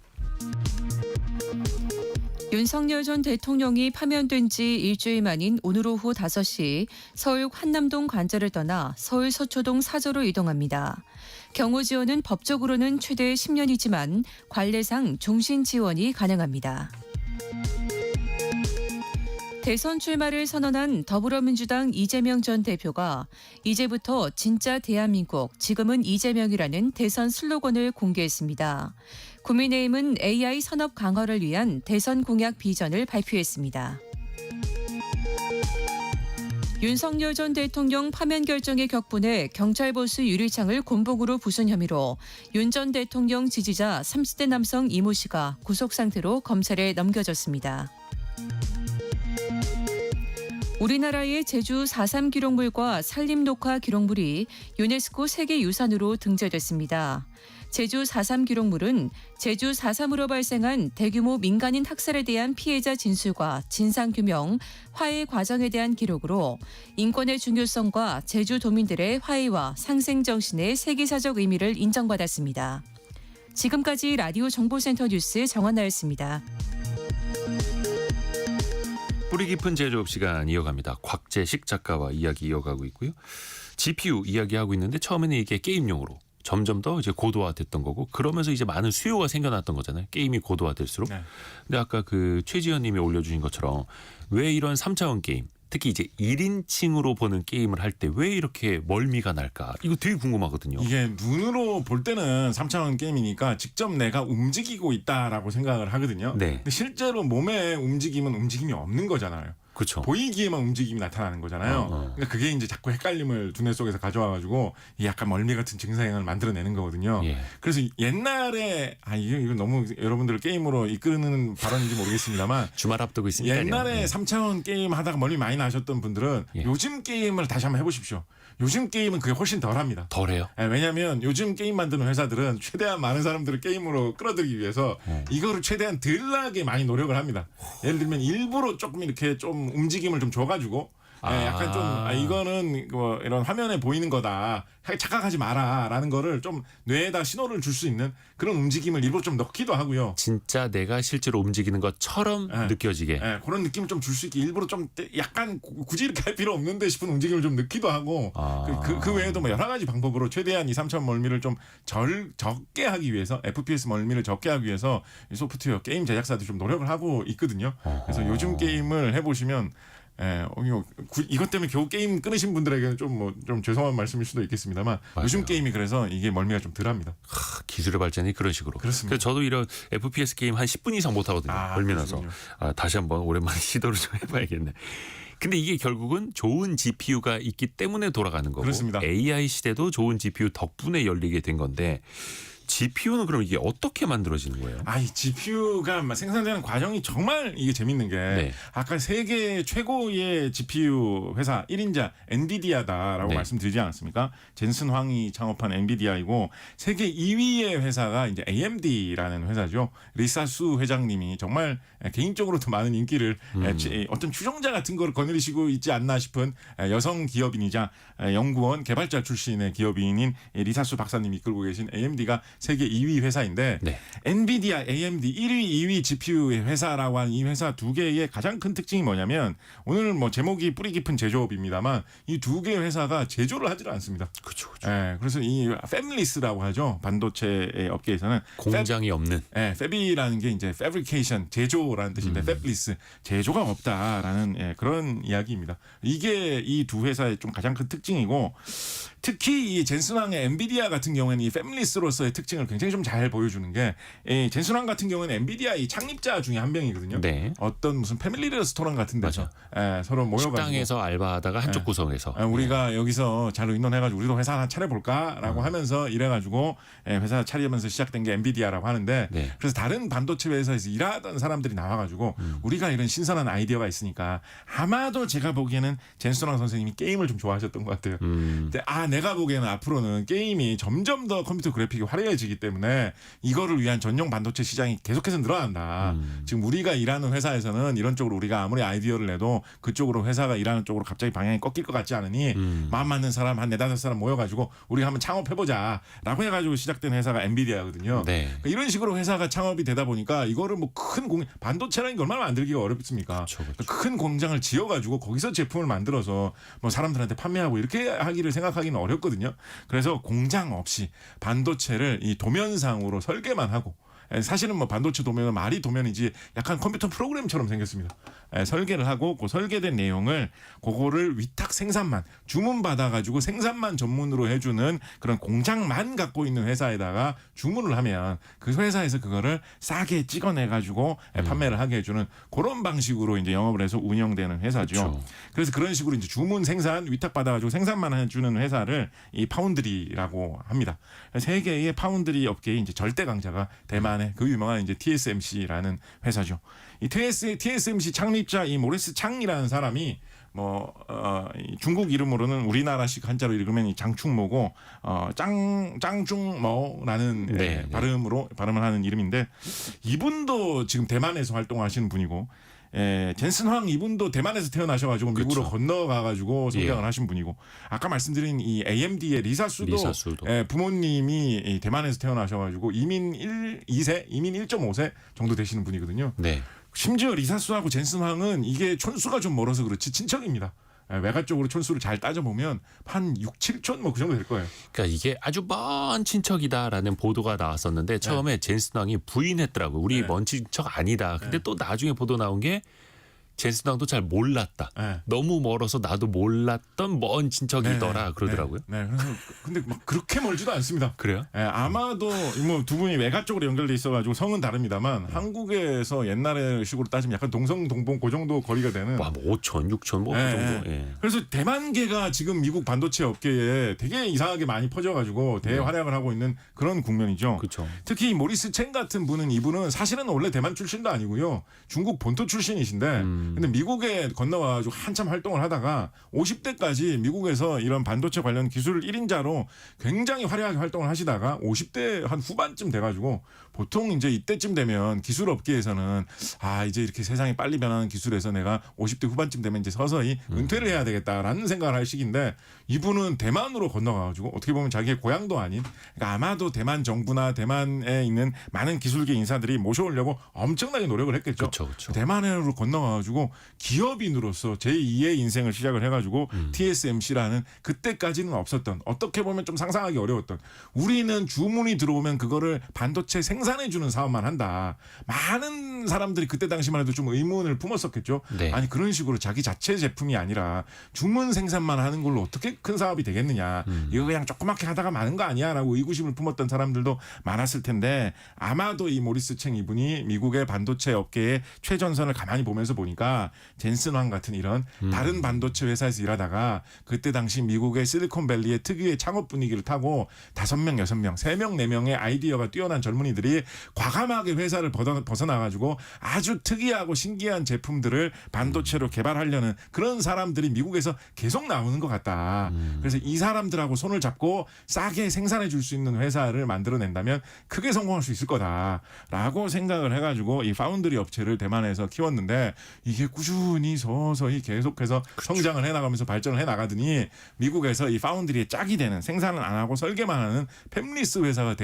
윤석열 전 대통령이 파면된 지 일주일 만인 오늘 오후 5시 서울 환남동 관저를 떠나 서울 서초동 사저로 이동합니다. 경호 지원은 법적으로는 최대 10년이지만 관례상 종신 지원이 가능합니다. 대선 출마를 선언한 더불어민주당 이재명 전 대표가 이제부터 진짜 대한민국, 지금은 이재명이라는 대선 슬로건을 공개했습니다. 국민의힘은 AI 산업 강화를 위한 대선 공약 비전을 발표했습니다. 윤석열 전 대통령 파면 결정의 격분에 경찰 보수 유리창을 곤봉으로 부순 혐의로 윤 전 대통령 지지자 30대 남성 이모 씨가 구속 상태로 검찰에 넘겨졌습니다. 우리나라의 제주 4.3 기록물과 산림 녹화 기록물이 유네스코 세계유산으로 등재됐습니다. 제주 4.3 기록물은 제주 4.3으로 발생한 대규모 민간인 학살에 대한 피해자 진술과 진상규명, 화해 과정에 대한 기록으로 인권의 중요성과 제주 도민들의 화해와 상생정신의 세계사적 의미를 인정받았습니다. 지금까지 라디오 정보센터 뉴스 정한나였습니다. 뿌리 깊은 제조업 시간 이어갑니다. 곽재식 작가와 이야기 이어가고 있고요. GPU 이야기하고 있는데 처음에는 이게 게임용으로 점점 더 이제 고도화됐던 거고 그러면서 이제 많은 수요가 생겨났던 거잖아요. 게임이 고도화될수록. 네. 근데 아까 그 최지현 님이 올려주신 것처럼 왜 이런 3차원 게임 특히 이제 1인칭으로 보는 게임을 할 때 왜 이렇게 멀미가 날까? 이거 되게 궁금하거든요. 이게 눈으로 볼 때는 3차원 게임이니까 직접 내가 움직이고 있다라고 생각을 하거든요. 네. 근데 실제로 몸의 움직임은 움직임이 없는 거잖아요. 그렇죠. 보이기에만 움직임이 나타나는 거잖아요. 그러니까 그게 이제 자꾸 헷갈림을 두뇌 속에서 가져와가지고 약간 멀미 같은 증상을 만들어내는 거거든요. 예. 그래서 옛날에 이거 너무 여러분들을 게임으로 이끄는 발언인지 모르겠습니다만 주말 앞두고 있으니까요. 옛날에 네. 3차원 게임 하다가 멀미 많이 나셨던 분들은 예. 요즘 게임을 다시 한번 해보십시오. 요즘 게임은 그게 훨씬 덜합니다. 덜해요. 왜냐하면 요즘 게임 만드는 회사들은 최대한 많은 사람들을 게임으로 끌어들이기 위해서 이거를 최대한 덜 나게 많이 노력을 합니다. 예를 들면 일부러 조금 이렇게 좀 움직임을 좀 줘가지고 약간 좀 이거는 뭐 이런 화면에 보이는 거다 착각하지 마라라는 거를 좀 뇌에다 신호를 줄 수 있는 그런 움직임을 일부러 좀 넣기도 하고요. 진짜 내가 실제로 움직이는 것처럼 느껴지게. 그런 느낌을 좀 줄 수 있게 일부러 좀 약간 굳이 이렇게 할 필요 없는데 싶은 움직임을 좀 넣기도 하고 그 외에도 뭐 여러 가지 방법으로 최대한 이 3차원 멀미를 좀 적게 하기 위해서 FPS 멀미를 적게 하기 위해서 이 소프트웨어 게임 제작사들이 좀 노력을 하고 있거든요. 그래서 요즘 게임을 해보시면 이것 때문에 겨우 게임 끊으신 분들에게는 좀 죄송한 말씀일 수도 있겠습니다만 맞아요. 요즘 게임이 그래서 이게 멀미가 좀 덜합니다. 기술의 발전이 그런 식으로. 그렇습니다. 그래서 저도 이런 FPS 게임 한 10분 이상 못 하거든요. 멀미 나서. 다시 한번 오랜만에 시도를 좀 해봐야겠네. 근데 이게 결국은 좋은 GPU가 있기 때문에 돌아가는 거고 그렇습니다. AI 시대도 좋은 GPU 덕분에 열리게 된 건데 GPU는 그럼 이게 어떻게 만들어지는 거예요? 이 GPU가 생산되는 과정이 정말 이게 재밌는 게 네. 아까 세계 최고의 GPU 회사 1인자 엔비디아다라고 네. 말씀드리지 않았습니까? 젠슨 황이 창업한 엔비디아이고 세계 2위의 회사가 이제 AMD라는 회사죠. 리사 수 회장님이 정말 개인적으로도 많은 인기를 어떤 추종자 같은 걸 거느리시고 있지 않나 싶은 여성 기업인이자 연구원 개발자 출신의 기업인인 리사 수 박사님이 이끌고 계신 AMD가 세계 2위 회사인데 네. 엔비디아, AMD 1위, 2위 GPU 회사라고 하는 이 회사 두 개의 가장 큰 특징이 뭐냐면 오늘 뭐 제목이 뿌리 깊은 제조업입니다만 이 두 개의 회사가 제조를 하지 않습니다. 그렇죠. 그래서 이 팹리스라고 하죠. 반도체 업계에서는 공장이 없는. 팹이라는 게 이제 fabrication 제조라는 뜻인데 팹리스 제조가 없다라는 그런 이야기입니다. 이게 이 두 회사의 좀 가장 큰 특징이고 특히 이 젠슨 황의 엔비디아 같은 경우에는 이 팹리스로서의 특징을 굉장히 좀 잘 보여주는 게 이 젠슨황 같은 경우는 엔비디아 이 창립자 중에 한 명이거든요. 네. 어떤 무슨 패밀리 레스토랑 같은 데서 서로 모여가지고 식당에서 알바하다가 한쪽 구석에서 우리가 여기서 잘 의논해가지고 우리도 회사 하나 차려볼까라고 하면서 이래가지고 회사 차리면서 시작된 게 엔비디아라고 하는데 네. 그래서 다른 반도체 회사에서 일하던 사람들이 나와가지고 우리가 이런 신선한 아이디어가 있으니까 아마도 제가 보기에는 젠슨황 선생님이 게임을 좀 좋아하셨던 것 같아요. 근데 내가 보기에는 앞으로는 게임이 점점 더 컴퓨터 그래픽이 화려해지기 때문에 이거를 위한 전용 반도체 시장이 계속해서 늘어난다. 지금 우리가 일하는 회사에서는 이런 쪽으로 우리가 아무리 아이디어를 내도 그쪽으로 회사가 일하는 쪽으로 갑자기 방향이 꺾일 것 같지 않으니 마음 맞는 사람 한 4-5사람 모여가지고 우리가 한번 창업해보자 라고 해가지고 시작된 회사가 엔비디아거든요. 네. 그러니까 이런 식으로 회사가 창업이 되다 보니까 이거를 뭐 큰 반도체라는 게 얼마나 만들기가 어렵습니까? 그렇죠. 큰 공장을 지어가지고 거기서 제품을 만들어서 뭐 사람들한테 판매하고 이렇게 하기를 생각하기는 어렵거든요. 그래서 공장 없이 반도체를 이 도면상으로 설계만 하고 사실은 뭐 반도체 도면은 말이 도면이지 약간 컴퓨터 프로그램처럼 생겼습니다. 설계를 하고 그 설계된 내용을 그거를 위탁 생산만 주문 받아가지고 생산만 전문으로 해주는 그런 공장만 갖고 있는 회사에다가 주문을 하면 그 회사에서 그거를 싸게 찍어내가지고 판매를 하게 해주는 그런 방식으로 이제 영업을 해서 운영되는 회사죠. 그렇죠. 그래서 그런 식으로 이제 주문 생산 위탁 받아가지고 생산만 해주는 회사를 이 파운드리라고 합니다. 세계의 파운드리 업계의 이제 절대 강자가 대만의 그 유명한 이제 TSMC라는 회사죠. 이 TSMC 창립자 이 모리스 창이라는 사람이 이 중국 이름으로는 우리나라식 한자로 읽으면 이 장충모고 짱중모라는 네. 발음을 하는 이름인데 이분도 지금 대만에서 활동하시는 분이고 젠슨황 이분도 대만에서 태어나셔가지고 미국으로 건너가가지고 성장을 하신 분이고 아까 말씀드린 이 AMD의 리사수도. 부모님이 이 대만에서 태어나셔가지고 이민 2세, 이민 1.5세 정도 되시는 분이거든요. 네. 심지어 리사수하고 젠슨황은 이게 촌수가 좀 멀어서 그렇지 친척입니다. 외가 쪽으로 촌수를 잘 따져보면 한 6, 7촌 뭐 그 정도 될 거예요. 그러니까 이게 아주 먼 친척이다라는 보도가 나왔었는데 처음에 젠슨황이 부인했더라고요. 우리 먼 친척 아니다. 근데 또 나중에 보도 나온 게 젠슨황도 잘 몰랐다. 너무 멀어서 나도 몰랐던 먼 친척이더라 그러더라고요. 그래서 근데 막 그렇게 멀지도 않습니다. 그래요? 아마도 뭐 두 분이 외가 쪽으로 연결돼 있어가지고 성은 다릅니다만 한국에서 옛날의 식으로 따지면 약간 동성 동봉 그 정도 거리가 되는. 뭐 5천, 6천 뭐 그 정도. 그래서 대만계가 지금 미국 반도체 업계에 되게 이상하게 많이 퍼져가지고 대활약을 하고 있는 그런 국면이죠. 그렇죠. 특히 이 모리스 챙 같은 분은 이분은 사실은 원래 대만 출신도 아니고요. 중국 본토 출신이신데 근데 미국에 건너와가지고 한참 활동을 하다가 50대까지 미국에서 이런 반도체 관련 기술 1인자로 굉장히 화려하게 활동을 하시다가 50대 한 후반쯤 돼가지고 보통 이제 이때쯤 되면 기술 업계에서는 이제 이렇게 세상이 빨리 변하는 기술에서 내가 50대 후반쯤 되면 이제 서서히 은퇴를 해야 되겠다라는 생각을 할 시기인데 이분은 대만으로 건너가가지고 어떻게 보면 자기의 고향도 아닌 그러니까 아마도 대만 정부나 대만에 있는 많은 기술계 인사들이 모셔오려고 엄청나게 노력을 했겠죠. 그렇죠. 대만으로 건너가가지고 기업인으로서 제2의 인생을 시작을 해가지고 TSMC라는 그때까지는 없었던 어떻게 보면 좀 상상하기 어려웠던 우리는 주문이 들어오면 그거를 반도체 생산해주는 사업만 한다. 많은 사람들이 그때 당시만 해도 좀 의문을 품었었겠죠. 네. 아니 그런 식으로 자기 자체 제품이 아니라 주문 생산만 하는 걸로 어떻게 큰 사업이 되겠느냐. 이거 그냥 조그맣게 하다가 많은 거 아니야 라고 의구심을 품었던 사람들도 많았을 텐데 아마도 이 모리스 챙 이분이 미국의 반도체 업계의 최전선을 가만히 보면서 보니까 젠슨황 같은 이런 다른 반도체 회사에서 일하다가 그때 당시 미국의 실리콘밸리의 특유의 창업 분위기를 타고 5명, 6명, 3명, 4명의 아이디어가 뛰어난 젊은이들이 과감하게 회사를 벗어나가지고 아주 특이하고 신기한 제품들을 반도체로 개발하려는 그런 사람들이 미국에서 계속 나오는 것 같다. 그래서 이 사람들하고 손을 잡고 싸게 생산해 줄 수 있는 회사를 만들어낸다면 크게 성공할 수 있을 거다라고 생각을 해가지고 이 파운드리 업체를 대만에서 키웠는데 이게 꾸준히 서서히 계속해서 성장을 해나가면서 발전을 해나가더니 미국에서 이 파운드리의 짝이 되는 생산을 안 하고 설계만 하는 팹리스 회사가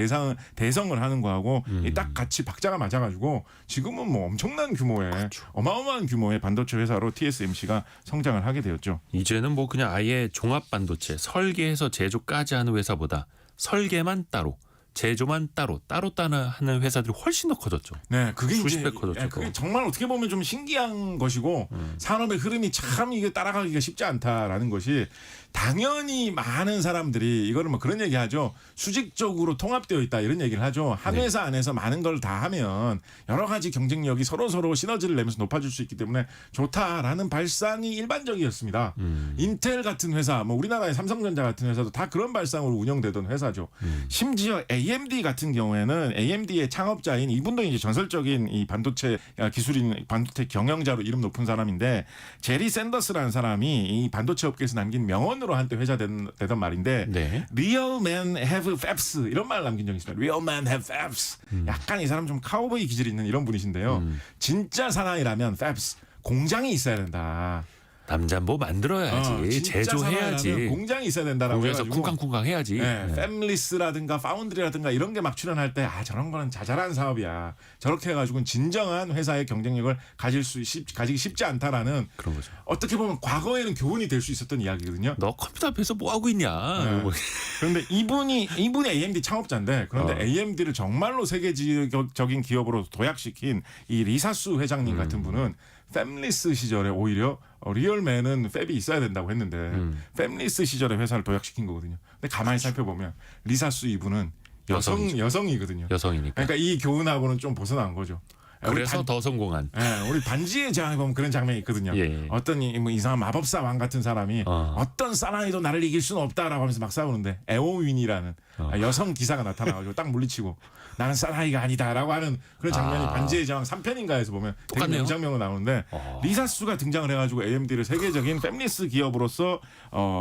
대성을 하는 거하고 딱 같이 박자가 맞아가지고 지금은 뭐 엄청난 규모의 어마어마한 규모의 반도체 회사로 TSMC가 성장을 하게 되었죠. 이제는 뭐 그냥 아예 종합 반도체 설계해서 제조까지 하는 회사보다 설계만 따로 제조만 따로 하는 회사들이 훨씬 더 커졌죠. 네, 그게 수십 이제 배 커졌죠, 그게 또. 정말 어떻게 보면 좀 신기한 것이고 산업의 흐름이 참 이게 따라가기가 쉽지 않다라는 것이 당연히 많은 사람들이 이거를 뭐 그런 얘기하죠. 수직적으로 통합되어 있다 이런 얘기를 하죠. 한 네. 회사 안에서 많은 걸 다 하면 여러 가지 경쟁력이 서로 시너지를 내면서 높아질 수 있기 때문에 좋다라는 발상이 일반적이었습니다. 인텔 같은 회사, 뭐 우리나라의 삼성전자 같은 회사도 다 그런 발상으로 운영되던 회사죠. 심지어 AMD 같은 경우에는 AMD의 창업자인 이분도 이제 전설적인 이 반도체 기술인 반도체 경영자로 이름 높은 사람인데 제리 샌더스라는 사람이 이 반도체 업계에서 남긴 명언으로 한때 회자되던 말인데 네. Real men have fabs 이런 말을 남긴 적이 있습니다. Real men have fabs. 약간 이 사람 좀 카우보이 기질이 있는 이런 분이신데요. 진짜 사나이라면 fabs 공장이 있어야 된다. 남자 뭐 만들어야지, 진짜 제조해야지. 사나이라면 공장이 있어야 된다라고 공장에서 해가지고 쿵쾅쿵쾅 해야지. 네, 네. 팹리스라든가 파운드리라든가 이런 게 막 출연할 때 저런 거는 자잘한 사업이야. 저렇게 해가지고 진정한 회사의 경쟁력을 가지기 쉽지 않다라는 그런 거죠. 어떻게 보면 과거에는 교훈이 될 수 있었던 이야기거든요. 너 컴퓨터 앞에서 뭐 하고 있냐? 네. 뭐. 그런데 이분이 AMD 창업자인데 그런데 AMD를 정말로 세계적인 기업으로 도약시킨 이 리사수 회장님 같은 분은 팹리스 시절에 오히려 리얼맨은 팹이 있어야 된다고 했는데 팹리스 시절에 회사를 도약시킨 거거든요. 근데 가만히 살펴보면 리사수 이분은 여성이거든요. 여성이니까. 그러니까 이 교훈하고는 좀 벗어난 거죠. 그래서 더 성공한. 우리 반지의 제왕에 보면 그런 장면이 있거든요. 예. 어떤 뭐 이상한 마법사 왕 같은 사람이 어떤 사나이도 나를 이길 수는 없다라고 하면서 막 싸우는데 에오윈이라는 여성 기사가 나타나가지고 딱 물리치고 나는 사나이가 아니다라고 하는 그런 장면이 반지의 제왕 3편인가에서 보면 되게 똑같네요. 명장면으로 나오는데 리사수가 등장을 해가지고 AMD를 세계적인 팹리스 기업으로서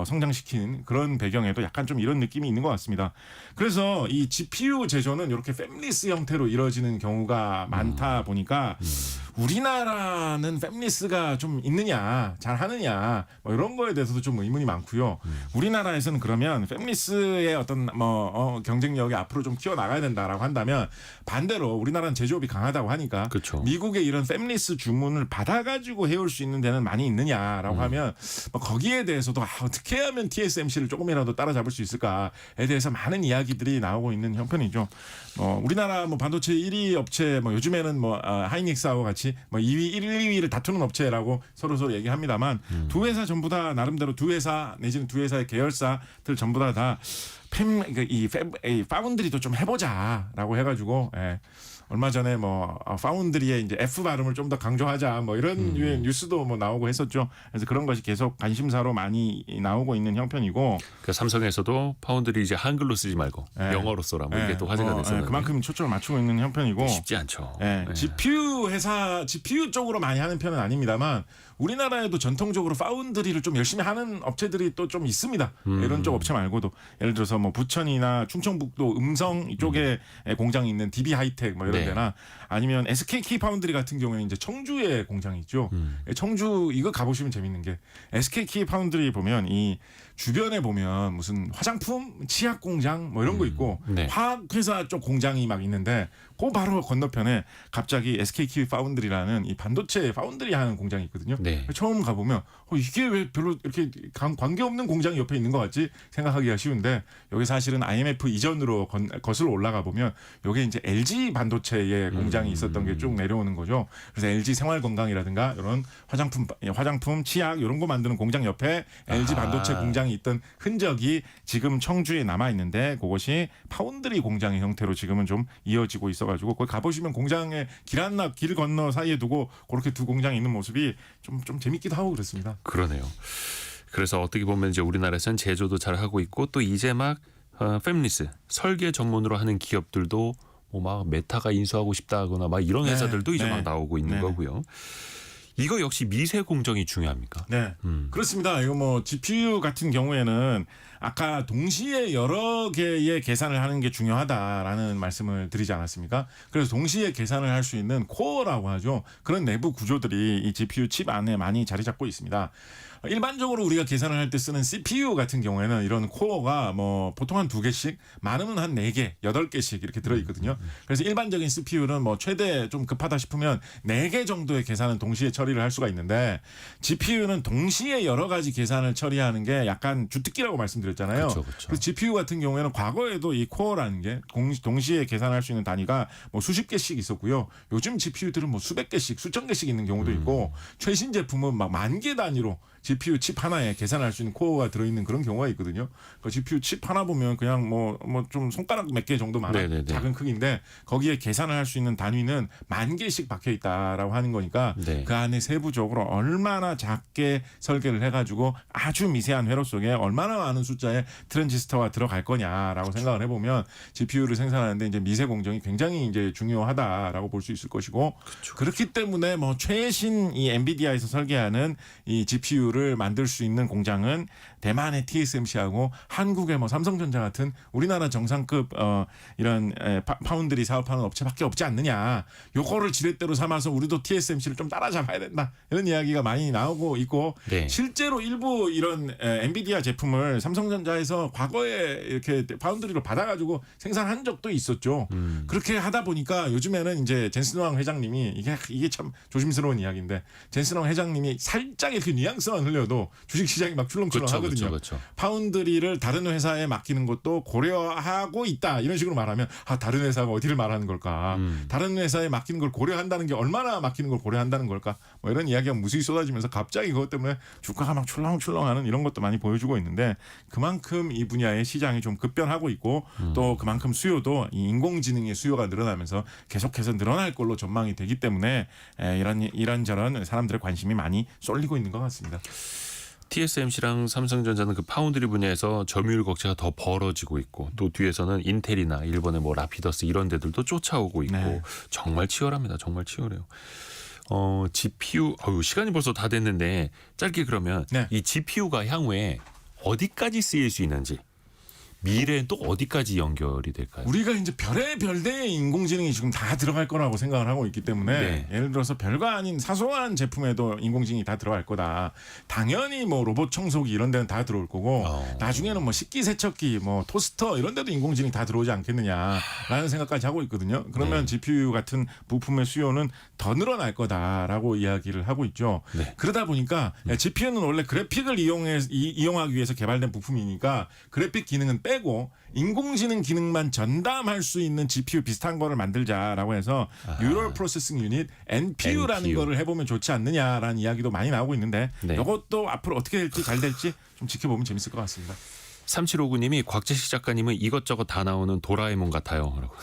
성장시킨 그런 배경에도 약간 좀 이런 느낌이 있는 것 같습니다. 그래서 이 GPU 제조는 이렇게 팹리스 형태로 이루어지는 경우가 많다 보니까 우리나라는 팹리스가 좀 있느냐, 잘 하느냐, 뭐 이런 거에 대해서도 좀 의문이 많고요. 우리나라에서는 그러면 팹리스의 어떤 경쟁력이 앞으로 좀 키워 나가야 된다라고 한다면 반대로 우리나라는 제조업이 강하다고 하니까 그렇죠. 미국의 이런 팹리스 주문을 받아가지고 해올 수 있는 데는 많이 있느냐라고 하면 뭐 거기에 대해서도 어떻게 하면 TSMC를 조금이라도 따라잡을 수 있을까에 대해서 많은 이야기들이 나오고 있는 형편이죠. 우리나라 뭐 반도체 1위 업체 뭐 요즘에는 뭐 하이닉스하고 같이 뭐 2위, 1, 2위를 다투는 업체라고 서로 얘기합니다만 두 회사 전부 다 나름대로 두 회사 내지는 두 회사의 계열사들 전부 다 이 파운드리도 좀 해보자라고 해가지고 얼마 전에 뭐 파운드리의 이제 F 발음을 좀 더 강조하자 뭐 이런 유의 뉴스도 뭐 나오고 했었죠. 그래서 그런 것이 계속 관심사로 많이 나오고 있는 형편이고. 그 삼성에서도 파운드리 이제 한글로 쓰지 말고 영어로 써라. 뭐 이게 또 화제가 됐었는데. 그만큼 초점을 맞추고 있는 형편이고. 쉽지 않죠. GPU 쪽으로 많이 하는 편은 아닙니다만 우리나라에도 전통적으로 파운드리를 좀 열심히 하는 업체들이 또 좀 있습니다. 이런 쪽 업체 말고도 예를 들어서 뭐 부천이나 충청북도 음성 이쪽에 공장이 있는 DB 하이텍 뭐 이런 데나 아니면 SK 파운드리 같은 경우에는 이제 청주에 공장이 있죠. 청주 이거 가보시면 재밌는 게 SK 파운드리 보면 이 주변에 보면 무슨 화장품, 치약 공장 뭐 이런 거 있고 화학회사 쪽 공장이 막 있는데 그 바로 건너편에 갑자기 SK 파운드리라는 이 반도체 파운드리 하는 공장이 있거든요. 처음 가보면 이게 왜 별로 이렇게 관계없는 공장이 옆에 있는 것 같지 생각하기가 쉬운데 여기 사실은 IMF 이전으로 거슬러 올라가 보면 여기 이제 LG 반도체의 공장이 있었던 게 쭉 내려오는 거죠. 그래서 LG 생활건강이라든가 이런 화장품, 치약 이런 거 만드는 공장 옆에 LG 반도체 공장이 있던 흔적이 지금 청주에 남아 있는데 그것이 파운드리 공장의 형태로 지금은 좀 이어지고 있어가지고 거기 가보시면 공장에 길 건너 사이에 두고 그렇게 두 공장이 있는 모습이 좀 재밌기도 하고 그렇습니다. 그러네요. 그래서 어떻게 보면 이제 우리나라에서는 제조도 잘 하고 있고 또 이제 막 팹리스 설계 전문으로 하는 기업들도 뭐 막 메타가 인수하고 싶다거나 막 이런 회사들도 이제 막 나오고 있는 거고요. 이거 역시 미세 공정이 중요합니까? 네, 그렇습니다. 이거 뭐 GPU 같은 경우에는 아까 동시에 여러 개의 계산을 하는 게 중요하다라는 말씀을 드리지 않았습니까? 그래서 동시에 계산을 할 수 있는 코어라고 하죠. 그런 내부 구조들이 이 GPU 칩 안에 많이 자리 잡고 있습니다. 일반적으로 우리가 계산을 할 때 쓰는 CPU 같은 경우에는 이런 코어가 뭐 보통 한 2개씩 많으면 한 4개, 8개씩 이렇게 들어있거든요. 그래서 일반적인 CPU는 뭐 최대 좀 급하다 싶으면 4개 정도의 계산은 동시에 처리 처리를 할 수가 있는데 GPU는 동시에 여러 가지 계산을 처리하는 게 약간 주특기라고 말씀드렸잖아요. 그렇죠. 그래서 GPU 같은 경우에는 과거에도 이 코어라는 게 동시에 계산할 수 있는 단위가 뭐 수십 개씩 있었고요. 요즘 GPU들은 뭐 수백 개씩, 수천 개씩 있는 경우도 있고 최신 제품은 막 만 개 단위로 GPU 칩 하나에 계산할 수 있는 코어가 들어있는 그런 경우가 있거든요. 그 GPU 칩 하나 보면 그냥 뭐 좀 손가락 몇 개 정도만 네네네. 작은 크기인데 거기에 계산을 할 수 있는 단위는 만 개씩 박혀 있다라고 하는 거니까 네. 그 안에 세부적으로 얼마나 작게 설계를 해가지고 아주 미세한 회로 속에 얼마나 많은 숫자의 트랜지스터가 들어갈 거냐라고 생각을 해보면 GPU를 생산하는데 이제 미세 공정이 굉장히 이제 중요하다라고 볼 수 있을 것이고 그렇기 때문에 뭐 최신 이 엔비디아에서 설계하는 이 GPU를 만들 수 있는 공장은 대만의 TSMC하고 한국의 뭐 삼성전자 같은 우리나라 정상급 이런 파운드리 사업하는 업체밖에 없지 않느냐. 요거를 지렛대로 삼아서 우리도 TSMC를 좀 따라잡아야 된다. 이런 이야기가 많이 나오고 있고 네. 실제로 일부 이런 엔비디아 제품을 삼성전자에서 과거에 이렇게 파운드리로 받아가지고 생산한 적도 있었죠. 그렇게 하다 보니까 요즘에는 이제 젠슨왕 회장님이 이게 참 조심스러운 이야기인데 젠슨왕 회장님이 살짝 이렇게 뉘앙스만 흘려도 주식시장이 막 출렁출렁하거든요. 그렇죠. 파운드리를 다른 회사에 맡기는 것도 고려하고 있다. 이런 식으로 말하면 다른 회사가 어디를 말하는 걸까? 다른 회사에 맡기는 걸 고려한다는 게 얼마나 맡기는 걸 고려한다는 걸까? 뭐 이런 이야기가 무수히 쏟아지면서 갑자기 그것 때문에 주가가 막 출렁출렁하는 이런 것도 많이 보여주고 있는데 그만큼 이 분야의 시장이 좀 급변하고 있고 또 그만큼 수요도 이 인공지능의 수요가 늘어나면서 계속해서 늘어날 걸로 전망이 되기 때문에 이런저런 사람들의 관심이 많이 쏠리고 있는 것 같습니다. TSMC랑 삼성전자는 그 파운드리 분야에서 점유율 격차가 더 벌어지고 있고 또 뒤에서는 인텔이나 일본의 뭐 라피더스 이런 데들도 쫓아오고 있고 네. 정말 치열합니다. 정말 치열해요. GPU 시간이 벌써 다 됐는데 짧게 그러면 네. 이 GPU가 향후에 어디까지 쓰일 수 있는지 미래엔 또 어디까지 연결이 될까요? 우리가 이제 별의별대의 인공지능이 지금 다 들어갈 거라고 생각을 하고 있기 때문에 네. 예를 들어서 별거 아닌 사소한 제품에도 인공지능이 다 들어갈 거다. 당연히 뭐 로봇 청소기 이런 데는 다 들어올 거고 나중에는 뭐 식기세척기 뭐 토스터 이런 데도 인공지능이 다 들어오지 않겠느냐라는 생각까지 하고 있거든요. 그러면 GPU 같은 부품의 수요는 더 늘어날 거다라고 이야기를 하고 있죠. 네. 그러다 보니까 GPU는 원래 그래픽을 이용하기 위해서 개발된 부품이니까 그래픽 기능은 빼고 인공지능 기능만 전담할 수 있는 GPU 비슷한 거를 만들자라고 해서 뉴럴 프로세싱 유닛 NPU라는 NPU. 거를 해보면 좋지 않느냐라는 이야기도 많이 나오고 있는데 네. 이것도 앞으로 어떻게 될지 잘 될지 좀 지켜보면 재밌을 것 같습니다. 3759님이 곽재식 작가님은 이것저것 다 나오는 도라에몽 같아요. 라고.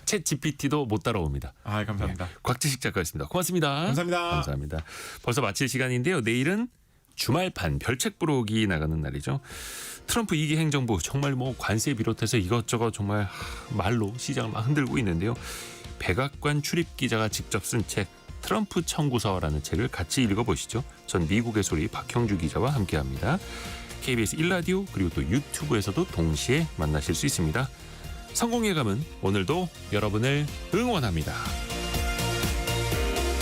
챗 GPT도 못 따라옵니다. 아, 감사합니다. 곽재식 작가였습니다. 고맙습니다. 감사합니다. 감사합니다. 벌써 마칠 시간인데요. 내일은 주말판 별책 부록이 나가는 날이죠. 트럼프 2기 행정부 정말 뭐 관세 비롯해서 이것저것 정말 말로 시장을 막 흔들고 있는데요. 백악관 출입 기자가 직접 쓴 책 트럼프 청구서라는 책을 같이 읽어보시죠. 전 미국의 소리 박형주 기자와 함께합니다. KBS 1라디오 그리고 또 유튜브에서도 동시에 만나실 수 있습니다. 성공의 감은 오늘도 여러분을 응원합니다.